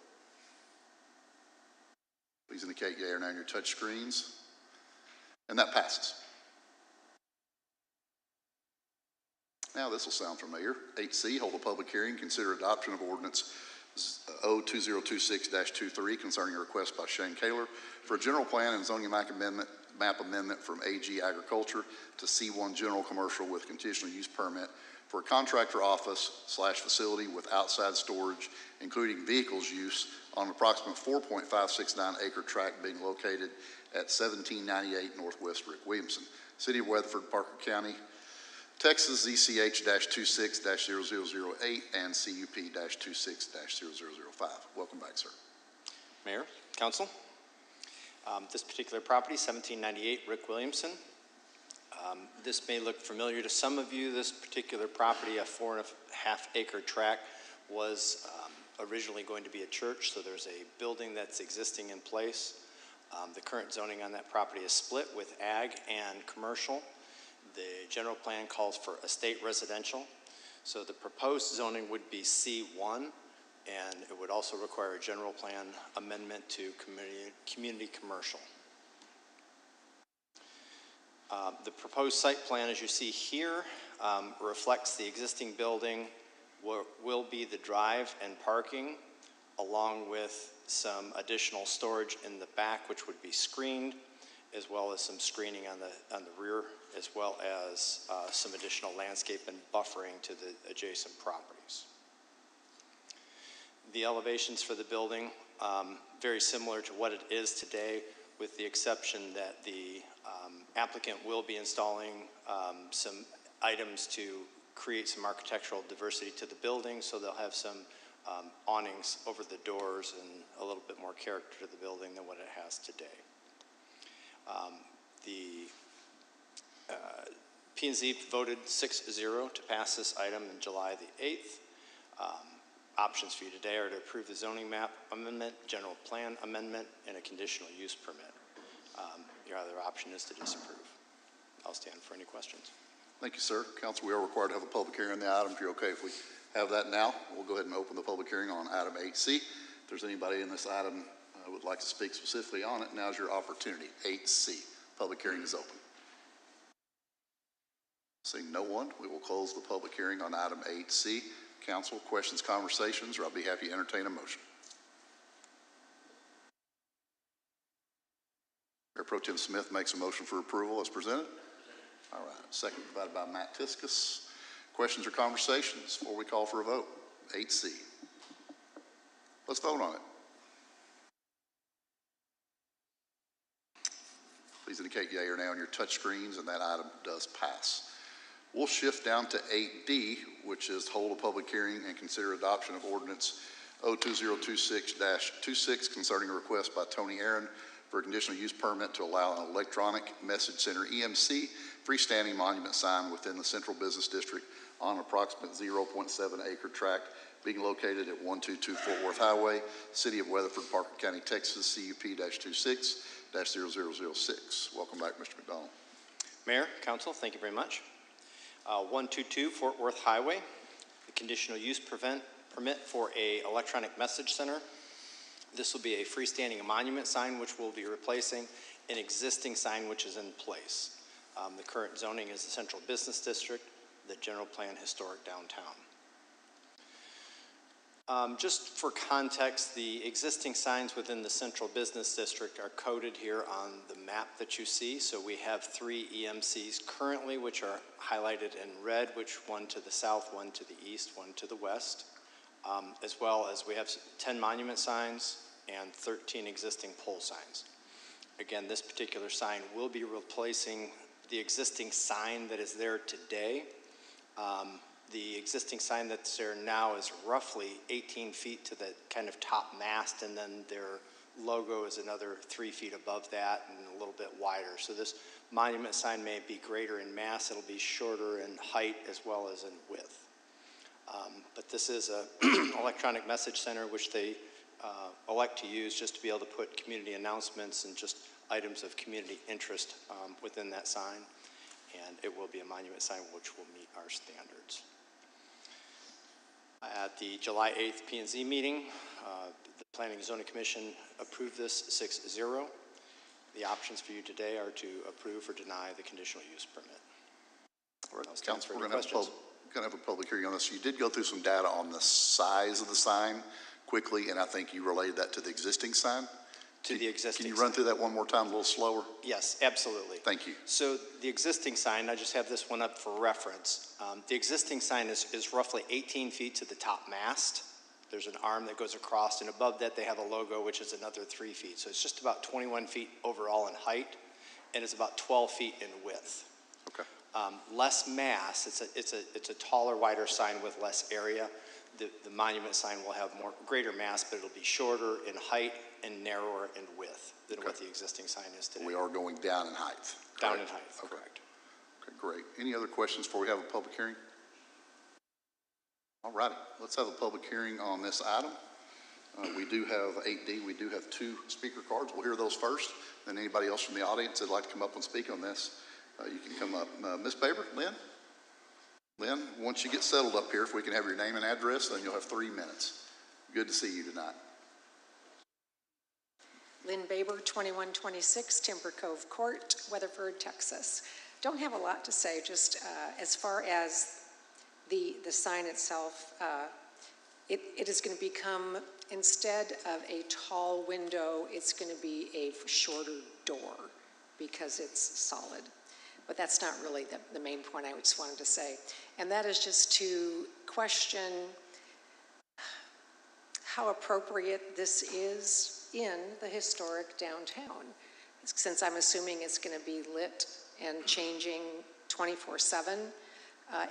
Please indicate yea or nay on your touch screens. And that passes. Now this will sound familiar. 8C, hold a public hearing, consider adoption of ordinance O-2026-23 concerning a request by Shane Kaler for a general plan and zoning map amendment from AG Agriculture to C1 General Commercial with conditional use permit for a contractor office/facility with outside storage, including vehicles use on an approximate 4.569 acre tract being located at 1798 Northwest Rick Williamson, City of Weatherford, Parker County, Texas, ZCH-26-0008 and CUP-26-0005. Welcome back, sir. Mayor, council, this particular property, 1798 Rick Williamson. This may look familiar to some of you. This particular property, a 4.5 acre tract, was originally going to be a church, so there's a building that's existing in place. The current zoning on that property is split with ag and commercial. The general plan calls for estate residential. So the proposed zoning would be C1, and it would also require a general plan amendment to community commercial. The proposed site plan, as you see here, reflects the existing building, will be the drive and parking, along with some additional storage in the back, which would be screened, as well as some screening on the rear, as well as some additional landscape and buffering to the adjacent properties. The elevations for the building, very similar to what it is today, with the exception that the applicant will be installing some items to create some architectural diversity to the building, so they'll have some awnings over the doors and a little bit more character to the building than what it has today. The P&Z voted 6-0 to pass this item in July the 8th. Options for you today are to approve the zoning map amendment, general plan amendment, and a conditional use permit. Your other option is to disapprove. I'll stand for any questions. Thank you, sir. Council, we are required to have a public hearing on the item. If you're okay, if we have that now, we'll go ahead and open the public hearing on item 8C. If there's anybody in this item who would like to speak specifically on it, now's your opportunity. 8C, public hearing is open. Seeing no one, we will close the public hearing on item 8C. Council, questions, conversations, or I'll be happy to entertain a motion. Mayor Pro Tem Smith makes a motion for approval as presented. All right, second provided by Matt Tiskus. Questions or conversations before we call for a vote? 8C. Let's vote on it. Please indicate yea or nay on your touch screens, and that item does pass. We'll shift down to 8D, which is hold a public hearing and consider adoption of ordinance O-2026-26 concerning a request by Tony Aaron for a conditional use permit to allow an electronic message center, EMC, freestanding monument sign within the Central Business District on an approximate 0.7 acre tract being located at 122 Fort Worth Highway, City of Weatherford, Parker County, Texas, CUP-26-0006. Welcome back, Mr. McDonald. Mayor, Council, thank you very much. 122 Fort Worth Highway, the conditional use permit for a electronic message center. This will be a freestanding monument sign which will be replacing an existing sign which is in place. The current zoning is the Central Business District, the general plan historic downtown. Just for context, the existing signs within the Central Business District are coded here on the map that you see. So we have 3 EMCs currently, which are highlighted in red, which one to the south, one to the east, one to the west, as well as we have 10 monument signs and 13 existing pole signs. Again, this particular sign will be replacing the existing sign that is there today. The existing sign that's there now is roughly 18 feet to the kind of top mast, and then their logo is another 3 feet above that and a little bit wider. So this monument sign may be greater in mass, it'll be shorter in height as well as in width. But this is a electronic message center which they elect to use just to be able to put community announcements and just items of community interest within that sign. And it will be a monument sign which will meet our standards. At the July 8th P&Z meeting, the Planning and Zoning Commission approved this 6-0. The options for you today are to approve or deny the conditional use permit. All right, Council, we're going to have a public hearing on this. You did go through some data on the size of the sign quickly, and I think you related that to the existing sign. To the existing Can you run through that one more time a little slower? Yes, absolutely. Thank you. So the existing sign, I just have this one up for reference. The existing sign is roughly 18 feet to the top mast. There's an arm that goes across, and above that they have a logo which is another 3 feet. So it's just about 21 feet overall in height, and it's about 12 feet in width. Okay. Less mass. It's a taller, wider sign with less area. The monument sign will have greater mass, but it'll be shorter in height and narrower in width than what the existing sign is today. We are going down in height. Down in height, okay. Correct. Okay, great. Any other questions before we have a public hearing? All righty, let's have a public hearing on this item. We do have 8D, we do have 2 speaker cards. We'll hear those first. Then anybody else from the audience that'd like to come up and speak on this, you can come up. Ms. Baber, Lynn? Lynn, once you get settled up here, if we can have your name and address, then you'll have 3 minutes. Good to see you tonight. Lynn Baber, 2126 Timber Cove Court, Weatherford, Texas. Don't have a lot to say, just as far as the sign itself, it is going to become, instead of a tall window, it's going to be a shorter door because it's solid. But that's not really the main point I just wanted to say. And that is just to question how appropriate this is in the historic downtown, since I'm assuming it's going to be lit and changing 24/7.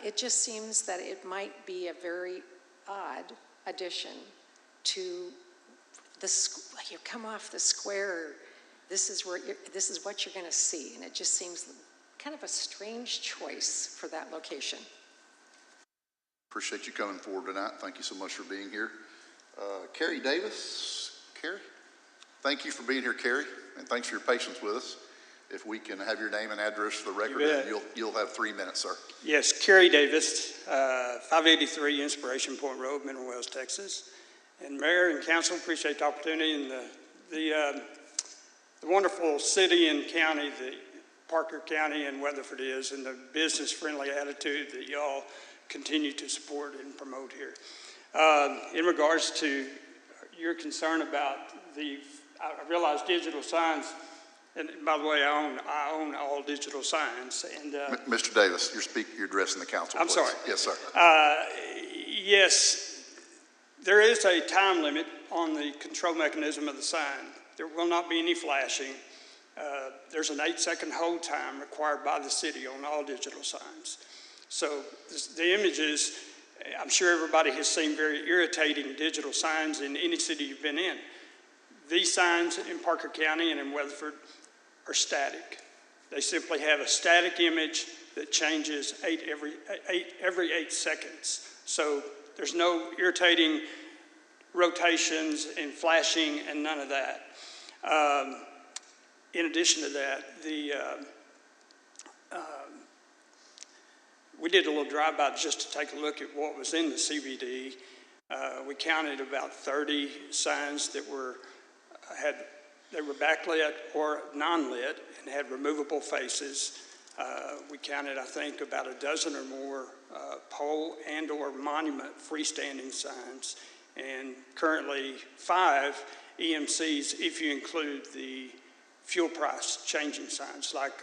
It just seems that it might be a very odd addition to you come off the square, this is what you're going to see, and it just seems kind of a strange choice for that location. Appreciate you coming forward tonight. Thank you so much for being here. Carrie Davis. Carrie? Thank you for being here, Carrie, and thanks for your patience with us. If we can have your name and address for the record, you'll have 3 minutes, sir. Yes, Kerry Davis, 583 Inspiration Point Road, Mineral Wells, Texas. And Mayor and Council, appreciate the opportunity and the wonderful city and county that Parker County and Weatherford is, and the business-friendly attitude that y'all continue to support and promote here. In regards to your concern about I realize digital signs, and by the way, I own all digital signs. And Mr. Davis, you're addressing the council. I'm please. sorry. Yes, sir. Yes, there is a time limit on the control mechanism of the sign. There will not be any flashing. There's an 8-second hold time required by the city on all digital signs. So the images, I'm sure everybody has seen very irritating digital signs in any city you've been in. these signs in Parker County and in Weatherford are static. They simply have a static image that changes every 8 seconds. So there's no irritating rotations and flashing and none of that. In addition to that, we did a little drive-by just to take a look at what was in the CBD. We counted about 30 signs that were backlit or non-lit and had removable faces. We counted, I think, about a dozen or more pole and or monument freestanding signs, and currently 5 EMCs if you include the fuel price changing signs like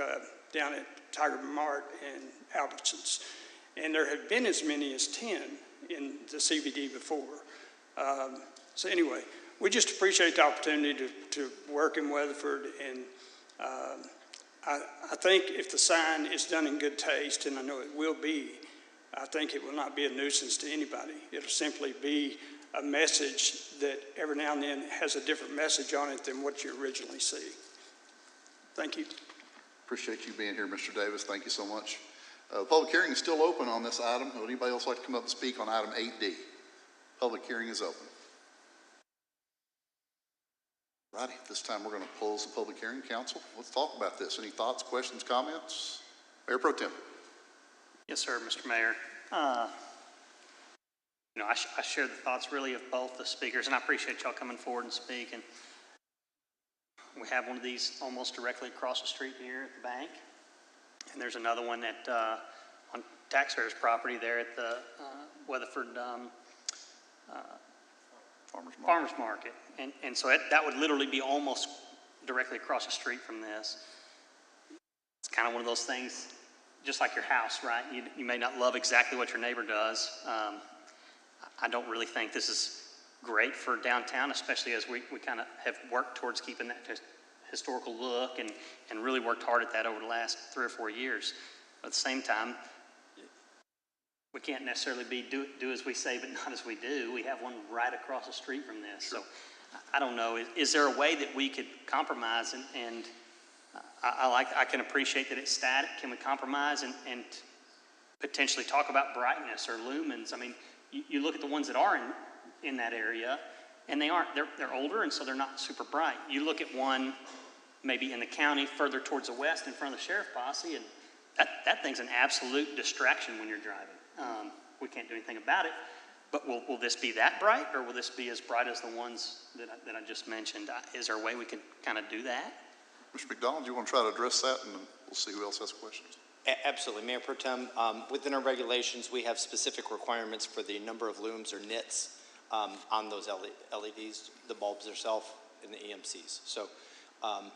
down at Tiger Mart and Albertsons. And there have been as many as 10 in the CBD before. So anyway, we just appreciate the opportunity to work in Weatherford, and I think if the sign is done in good taste, and I know it will be, I think it will not be a nuisance to anybody. It'll simply be a message that every now and then has a different message on it than what you originally see. Thank you. Appreciate you being here, Mr. Davis. Thank you so much. The public hearing is still open on this item. Would anybody else like to come up and speak on item 8D? Public hearing is open. Righty, this time we're going to close the public hearing. Council, let's talk about this. Any thoughts, questions, comments? Mayor Pro Tem. Yes, sir, Mr. Mayor. You know, I share the thoughts really of both the speakers, and I appreciate y'all coming forward and speaking. We have one of these almost directly across the street here at the bank, and there's another one at on taxpayers' property there at the Weatherford Farmers Market. And so that would literally be almost directly across the street from this. It's kind of one of those things, just like your house, right? You may not love exactly what your neighbor does. I don't really think this is great for downtown, especially as we kind of have worked towards keeping that historical look and really worked hard at that over the last 3 or 4 years. But at the same time, we can't necessarily do as we say, but not as we do. We have one right across the street from this. Sure. So I don't know. Is there a way that we could compromise and I can appreciate that it's static. Can we compromise and potentially talk about brightness or lumens? I mean, you look at the ones that are in that area, and they're older, and so they're not super bright. You look at one maybe in the county further towards the west in front of the sheriff posse, and that thing's an absolute distraction when you're driving. We can't do anything about it, but will this be that bright, or will this be as bright as the ones that I just mentioned? Is there a way we can kind of do that? Mr. McDonald, do you want to try to address that, and then we'll see who else has questions? Absolutely, Mayor Pro Tem. Within our regulations, we have specific requirements for the number of looms or nits on those LEDs, the bulbs themselves, and the EMCs. So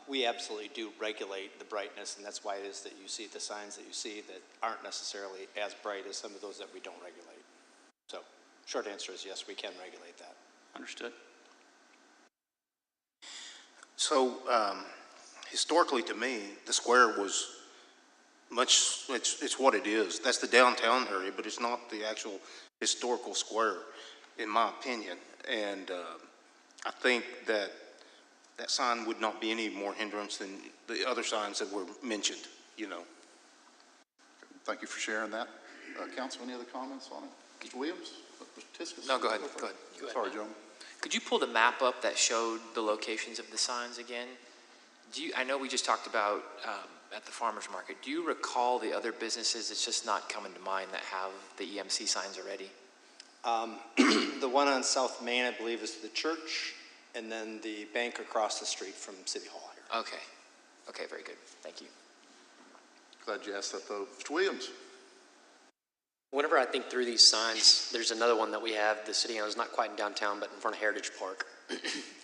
we absolutely do regulate the brightness, and that's why it is that you see the signs that you see that aren't necessarily as bright as some of those that we don't regulate. So short answer is yes, we can regulate that. Understood. So historically, to me, the square was it's what it is. That's the downtown area, but it's not the actual historical square, in my opinion. And I think that sign would not be any more hindrance than the other signs that were mentioned, you know. Thank you for sharing that. Council, any other comments on it? Mr. Williams? Mr. Tiskus? No, go ahead. Sorry, gentlemen. Could you pull the map up that showed the locations of the signs again? I know we just talked about at the farmer's market. Do you recall the other businesses? It's just not coming to mind that have the EMC signs already. The one on South Main, I believe, is the church, and then the bank across the street from City Hall here. Okay. Okay, very good. Thank you. Glad you asked that, though. Mr. Williams? Whenever I think through these signs, there's another one that we have, the city owns, not quite in downtown, but in front of Heritage Park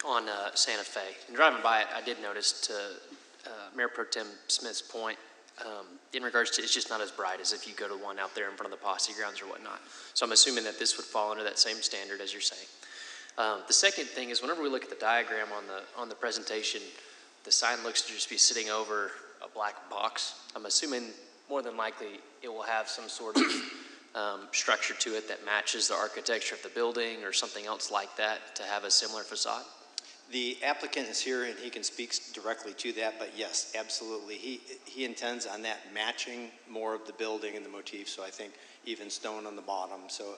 on Santa Fe. And driving by it, I did notice, to Mayor Pro Tem Smith's point, in regards to it's just not as bright as if you go to one out there in front of the posse grounds or whatnot. So I'm assuming that this would fall under that same standard as you're saying. The second thing is whenever we look at the diagram on the presentation, the sign looks to just be sitting over a black box. I'm assuming more than likely it will have some sort of structure to it that matches the architecture of the building or something else like that to have a similar facade? The applicant is here and he can speak directly to that, but yes, absolutely. He intends on that matching more of the building and the motif, so I think even stone on the bottom. So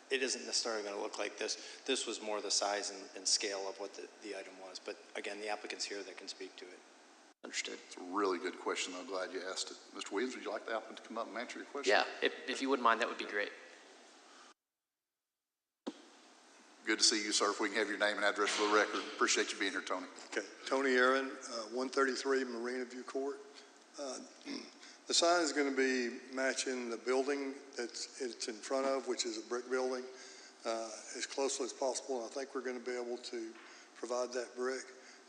it isn't necessarily going to look like this. This was more the size and scale of what the item was. But again, the applicant's here that can speak to it. Understood. It's a really good question. I'm glad you asked it. Mr. Williams, would you like the applicant to come up and answer your question? Yeah, if you wouldn't mind, that would be great. Good to see you, sir. If we can have your name and address for the record. Appreciate you being here, Tony. Okay, Tony Aaron, 133 Marina View Court. The sign is going to be matching the building it's in front of, which is a brick building, as closely as possible. And I think we're going to be able to provide that brick.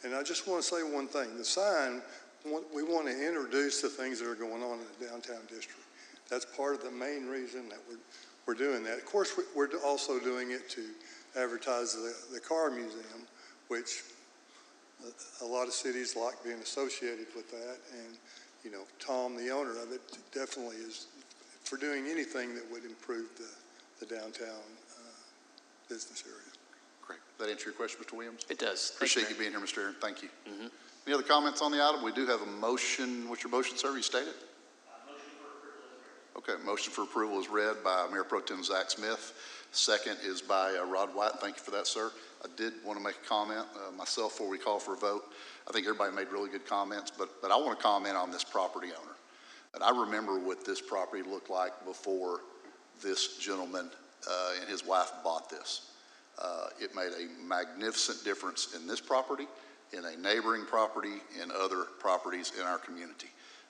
And I just want to say one thing. The sign, we want to introduce the things that are going on in the downtown district. That's part of the main reason that we're doing that. Of course, we're also doing it to advertise the car museum, which a lot of cities like being associated with that. And, you know, Tom, the owner of it, definitely is for doing anything that would improve the downtown business area. Great. Does that answer your question, Mr. Williams? It does. Appreciate you being here, Mr. Aaron. Thank you. Any other comments on the item? We do have a motion. What's your motion, sir? You stated? Okay, motion for approval is read by Mayor Pro Tem Zach Smith. Second is by Rod White. Thank you for that, sir. I did want to make a comment myself before we call for a vote. I think everybody made really good comments, but I want to comment on this property owner. And I remember what this property looked like before this gentleman and his wife bought this. It made a magnificent difference in this property, in a neighboring property, in other properties in our community.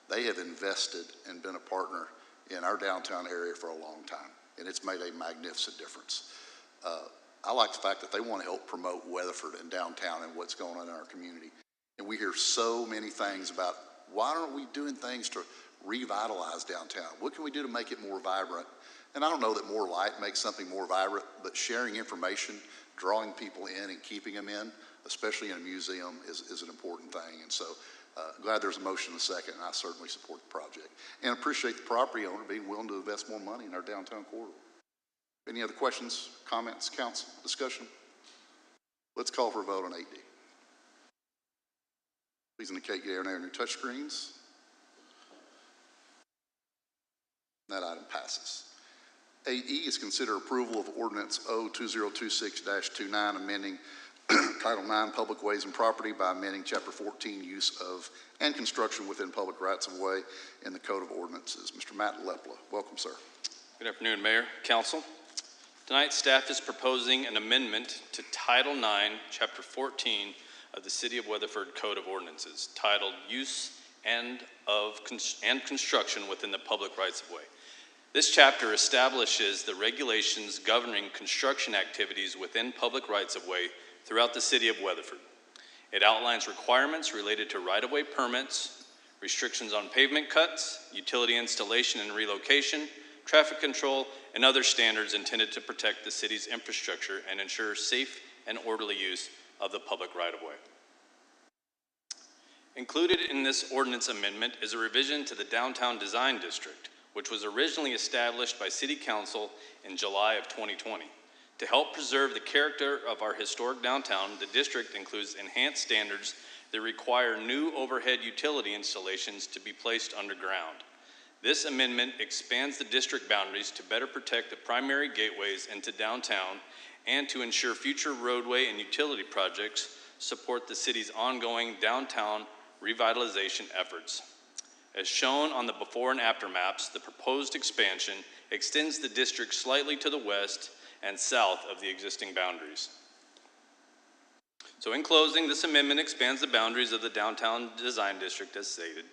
They have invested and been a partner in our downtown area for a long time, and it's made a magnificent difference. I like the fact that they want to help promote Weatherford and downtown and what's going on in our community. And we hear so many things about why aren't we doing things to revitalize downtown? What can we do to make it more vibrant? And I don't know that more light makes something more vibrant, but sharing information, drawing people in and keeping them in, especially in a museum, is an important thing. And so glad there's a motion in a second, and I certainly support the project. And appreciate the property owner being willing to invest more money in our downtown corridor. Any other questions, comments, council, discussion? Let's call for a vote on 8D. Please indicate yea or nay on your touch screens. That item passes. 8E is consider approval of ordinance O2026-29, amending Title 9 Public Ways and Property by amending Chapter 14 Use of and Construction within Public Rights of Way in the Code of Ordinances. Mr. Matt Lepla, welcome, sir. Good afternoon, Mayor, Council. Tonight, staff is proposing an amendment to Title 9, Chapter 14 of the City of Weatherford Code of Ordinances, titled Use and Construction within the Public Rights of Way. This chapter establishes the regulations governing construction activities within public rights of way throughout the City of Weatherford. It outlines requirements related to right-of-way permits, restrictions on pavement cuts, utility installation and relocation, traffic control, and other standards intended to protect the city's infrastructure and ensure safe and orderly use of the public right-of-way. Included in this ordinance amendment is a revision to the Downtown Design District, which was originally established by City Council in July of 2020. To help preserve the character of our historic downtown, the district includes enhanced standards that require new overhead utility installations to be placed underground. This amendment expands the district boundaries to better protect the primary gateways into downtown and to ensure future roadway and utility projects support the city's ongoing downtown revitalization efforts. As shown on the before and after maps, the proposed expansion extends the district slightly to the west and south of the existing boundaries. So in closing, this amendment expands the boundaries of the Downtown Design District as stated,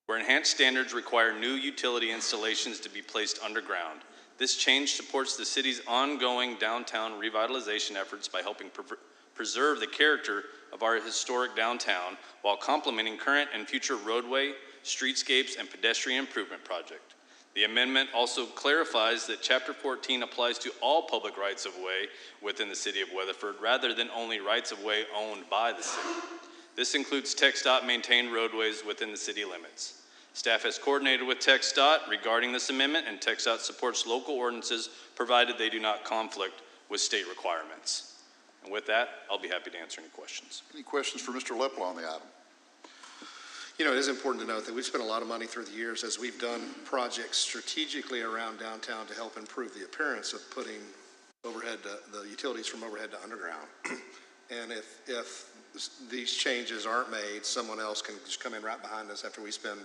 where enhanced standards require new utility installations to be placed underground. This change supports the city's ongoing downtown revitalization efforts by helping preserve the character of our historic downtown while complementing current and future roadway, streetscapes, and pedestrian improvement projects. The amendment also clarifies that Chapter 14 applies to all public rights of way within the City of Weatherford rather than only rights of way owned by the city. This includes TxDOT maintained roadways within the city limits. Staff has coordinated with TxDOT regarding this amendment, and TxDOT supports local ordinances provided they do not conflict with state requirements. And with that, I'll be happy to answer any questions. Any questions for Mr. Lepla on the item? You know, it is important to note that we've spent a lot of money through the years as we've done projects strategically around downtown to help improve the appearance of putting overhead, the utilities from overhead to underground. And if these changes aren't made, someone else can just come in right behind us after we spend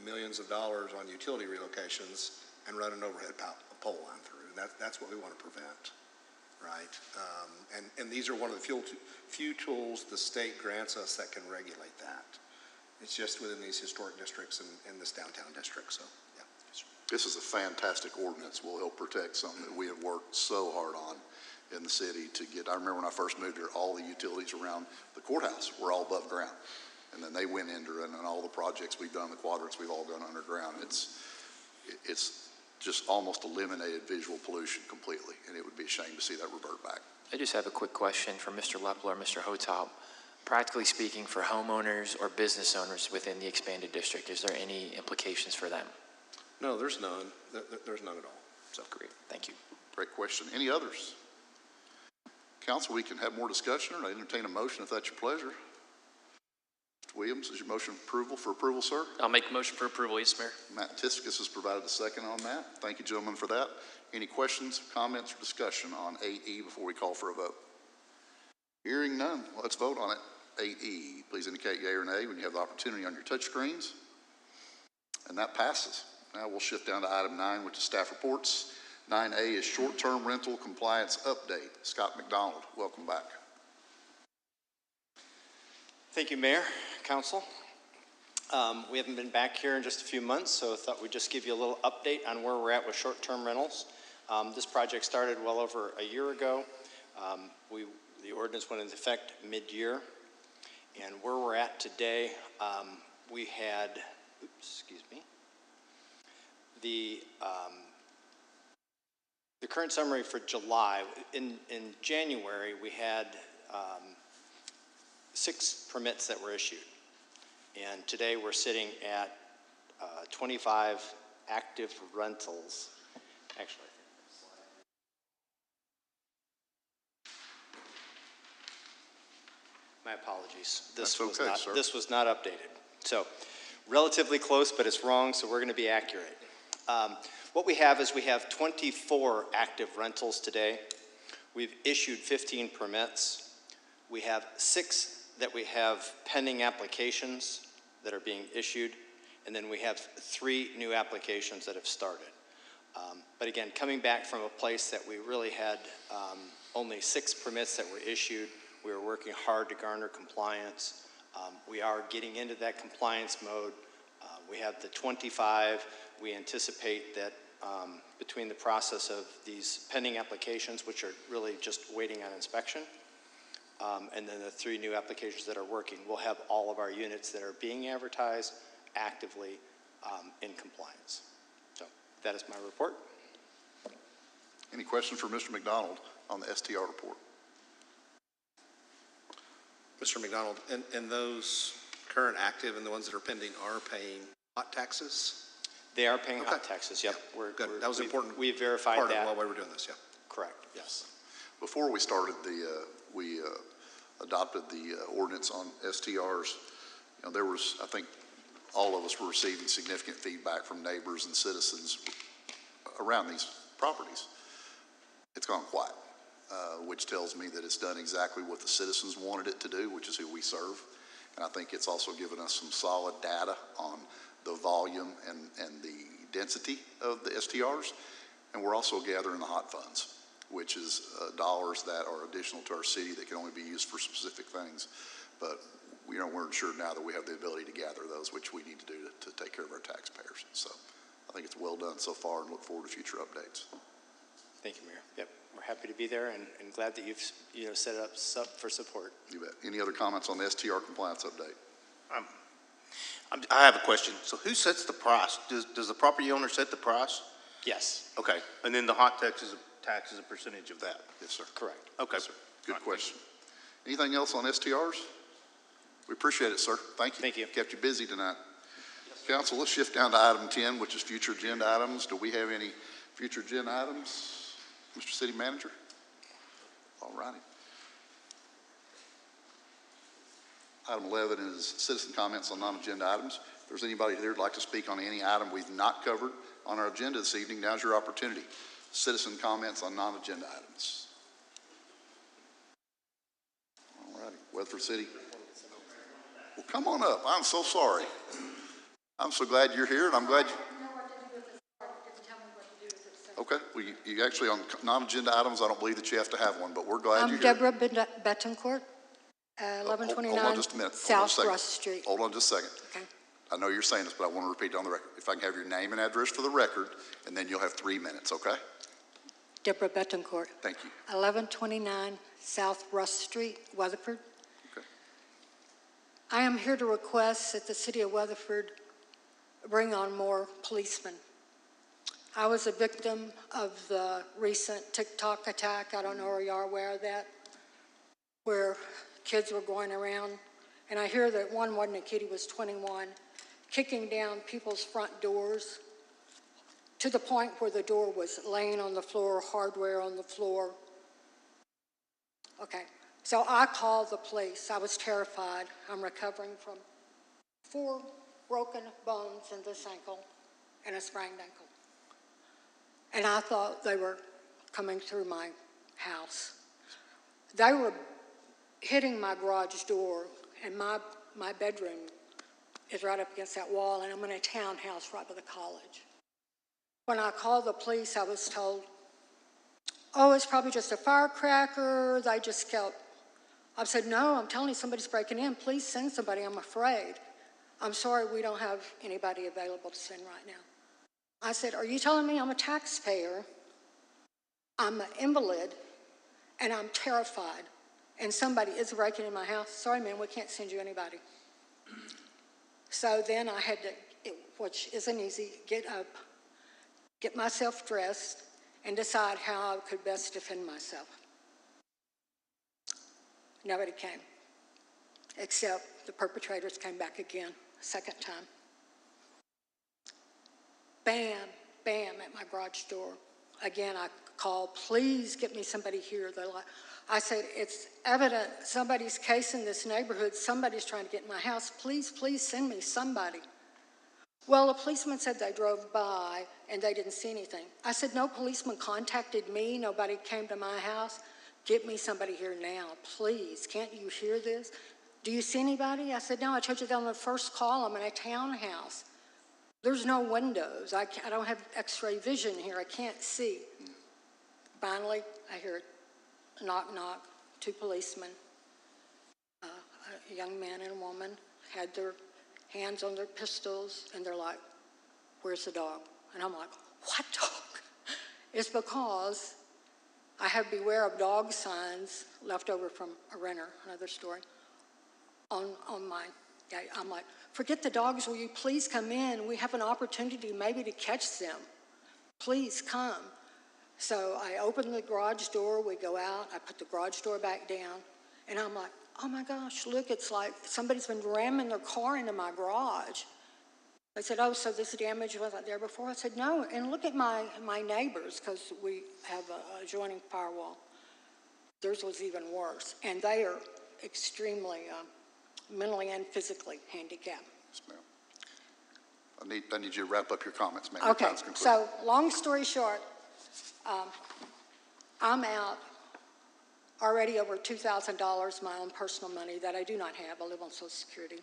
millions of dollars on utility relocations and run an overhead pole line through. And that's what we want to prevent, right? And these are one of the few tools the state grants us that can regulate that. It's just within these historic districts and this downtown district, so, yeah. This is a fantastic ordinance. Will help protect something that we have worked so hard on in the city to get. I remember when I first moved here, all the utilities around the courthouse were all above ground. And then they went into it, and all the projects we've done, the quadrants, we've all done underground. It's just almost eliminated visual pollution completely, and it would be a shame to see that revert back. I just have a quick question for Mr. Lepler or Mr. Hotop. Practically speaking, for homeowners or business owners within the expanded district, is there any implications for them? No, there's none. There's none at all. So great, thank you. Great question. Any others? Council, we can have more discussion, or entertain a motion if that's your pleasure. Mr. Williams, is your motion for approval, sir? I'll make a motion for approval, yes, Mayor. Matt Tiskus has provided a second on that. Thank you, gentlemen, for that. Any questions, comments, or discussion on 8E before we call for a vote? Hearing none, let's vote on it. 8E, please indicate yea or nay when you have the opportunity on your touch screens. And that passes. Now we'll shift down to item 9, which is staff reports. 9A is short-term rental compliance update. Scott McDonald, welcome back. Thank you, Mayor, Council. We haven't been back here in just a few months, so I thought we'd just give you a little update on where we're at with short-term rentals. This project started well over a year ago. The ordinance went into effect mid-year. And where we're at today, we had, the current summary for July. In January, we had 6 permits that were issued. And today we're sitting at 25 active rentals. Actually, my apologies. This was not updated. So relatively close, but it's wrong, so we're going to be accurate. What we have is we have 24 active rentals today. We've issued 15 permits. We have 6 that we have pending applications that are being issued, and then we have 3 new applications that have started. But again, coming back from a place that we really had only 6 permits that were issued, we are working hard to garner compliance. We are getting into that compliance mode. We have the 25. We anticipate that between the process of these pending applications, which are really just waiting on inspection, and then the 3 new applications that are working, we'll have all of our units that are being advertised actively in compliance. So that is my report. Any questions for Mr. McDonald on the STR report? Mr. McDonald, and those current active and the ones that are pending are paying hot taxes? They are paying hot taxes, yep. Yeah, good. That was important. We verified that. Part of why we were doing this, yeah. Correct, yes. Before we started we adopted the ordinance on STRs. You know, there was, I think, all of us were receiving significant feedback from neighbors and citizens around these properties. It's gone quiet, which tells me that it's done exactly what the citizens wanted it to do, which is who we serve. And I think it's also given us some solid data on the volume and the density of the STRs. And we're also gathering the hot funds, which is dollars that are additional to our city that can only be used for specific things. But we're ensured now that we have the ability to gather those, which we need to do to take care of our taxpayers. So I think it's well done so far and look forward to future updates. Thank you, Mayor. Yep, we're happy to be there and glad that you've set us up for support. You bet. Any other comments on the STR compliance update? I have a question. So who sets the price? Does the property owner set the price? Yes. Okay, and then the hot tax is a percentage of that? Yes, sir. Correct. Okay. Yes, sir. Good question. Anything else on STRs? We appreciate it, sir. Thank you. Thank you. Kept you busy tonight. Council, let's shift down to item 10, which is future agenda items. Do we have any future agenda items, Mr. City Manager? All righty. Item 11 is citizen comments on non-agenda items. If there's anybody here who'd like to speak on any item we've not covered on our agenda this evening, now's your opportunity. Citizen comments on non-agenda items. All righty, Weatherford City. Well, come on up. I'm so sorry. I'm so glad you're here, and I'm glad you... Okay, well, you actually, on non-agenda items, I don't believe that you have to have one, but we're glad you're here. I'm Deborah Betancourt, 1129 Hold on just a minute. South Russ Street. Hold on just a second. Okay. I know you're saying this, but I want to repeat it on the record. If I can have your name and address for the record, and then you'll have 3 minutes, okay? Deborah Betancourt. Thank you. 1129 South Russ Street, Weatherford. Okay. I am here to request that the city of Weatherford bring on more policemen. I was a victim of the recent TikTok attack. I don't know if you are aware of that, where kids were going around. And I hear that one wasn't a kid, he was 21, kicking down people's front doors to the point where the door was laying on the floor, hardware on the floor. Okay, so I called the police. I was terrified. I'm recovering from 4 broken bones in this ankle and a sprained ankle. And I thought they were coming through my house. They were hitting my garage door, and my bedroom is right up against that wall, and I'm in a townhouse right by the college. When I called the police, I was told, oh, it's probably just a firecracker. They just kept... I said, no, I'm telling you, somebody's breaking in. Please send somebody, I'm afraid. I'm sorry, we don't have anybody available to send right now. I said, are you telling me I'm a taxpayer, I'm an invalid, and I'm terrified, and somebody is breaking in my house? Sorry, man, we can't send you anybody. So then I had to, which isn't easy, get up, get myself dressed, and decide how I could best defend myself. Nobody came, except the perpetrators came back again, a second time. Bam, bam, at my garage door. Again, I called, please get me somebody here. I said, it's evident somebody's casing this neighborhood. Somebody's trying to get in my house. Please, please send me somebody. Well, a policeman said they drove by and they didn't see anything. I said, no policeman contacted me. Nobody came to my house. Get me somebody here now, please. Can't you hear this? Do you see anybody? I said, no, I told you that on the first call. I'm in a townhouse. There's no windows. I don't have x-ray vision here. I can't see. Finally, I hear knock, knock, 2 policemen, a young man and a woman, had their hands on their pistols, and they're like, where's the dog? And I'm like, what dog? It's because I have beware of dog signs left over from a renter, another story, on my gate. I'm like, forget the dogs, will you please come in? We have an opportunity maybe to catch them. Please come. So I open the garage door, we go out, I put the garage door back down, and I'm like, oh my gosh, look, it's like somebody's been ramming their car into my garage. They said, oh, so this damage wasn't there before? I said, no, and look at my neighbors, because we have a adjoining firewall. Theirs was even worse, and they are extremely mentally and physically handicapped. Yes, ma'am. I need you to wrap up your comments, ma'am. Okay, so long story short, I'm out already over $2,000 my own personal money that I do not have. I live on Social Security.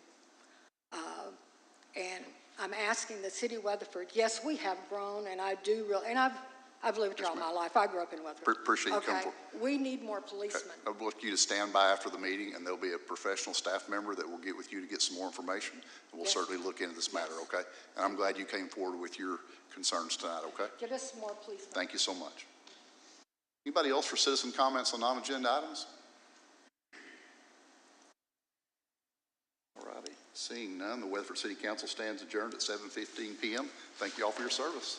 And I'm asking the city of Weatherford, yes, we have grown, and I do really, and I've lived here all my life. I grew up in Weatherford. Appreciate you coming forward. We need more policemen. Okay. I'd like you to stand by after the meeting, and there'll be a professional staff member that will get with you to get some more information, and we'll certainly look into this matter, okay? And I'm glad you came forward with your concerns tonight, okay? Get us more policemen. Thank you so much. Anybody else for citizen comments on non-agenda items? All righty. Seeing none, the Weatherford City Council stands adjourned at 7:15 p.m. Thank you all for your service.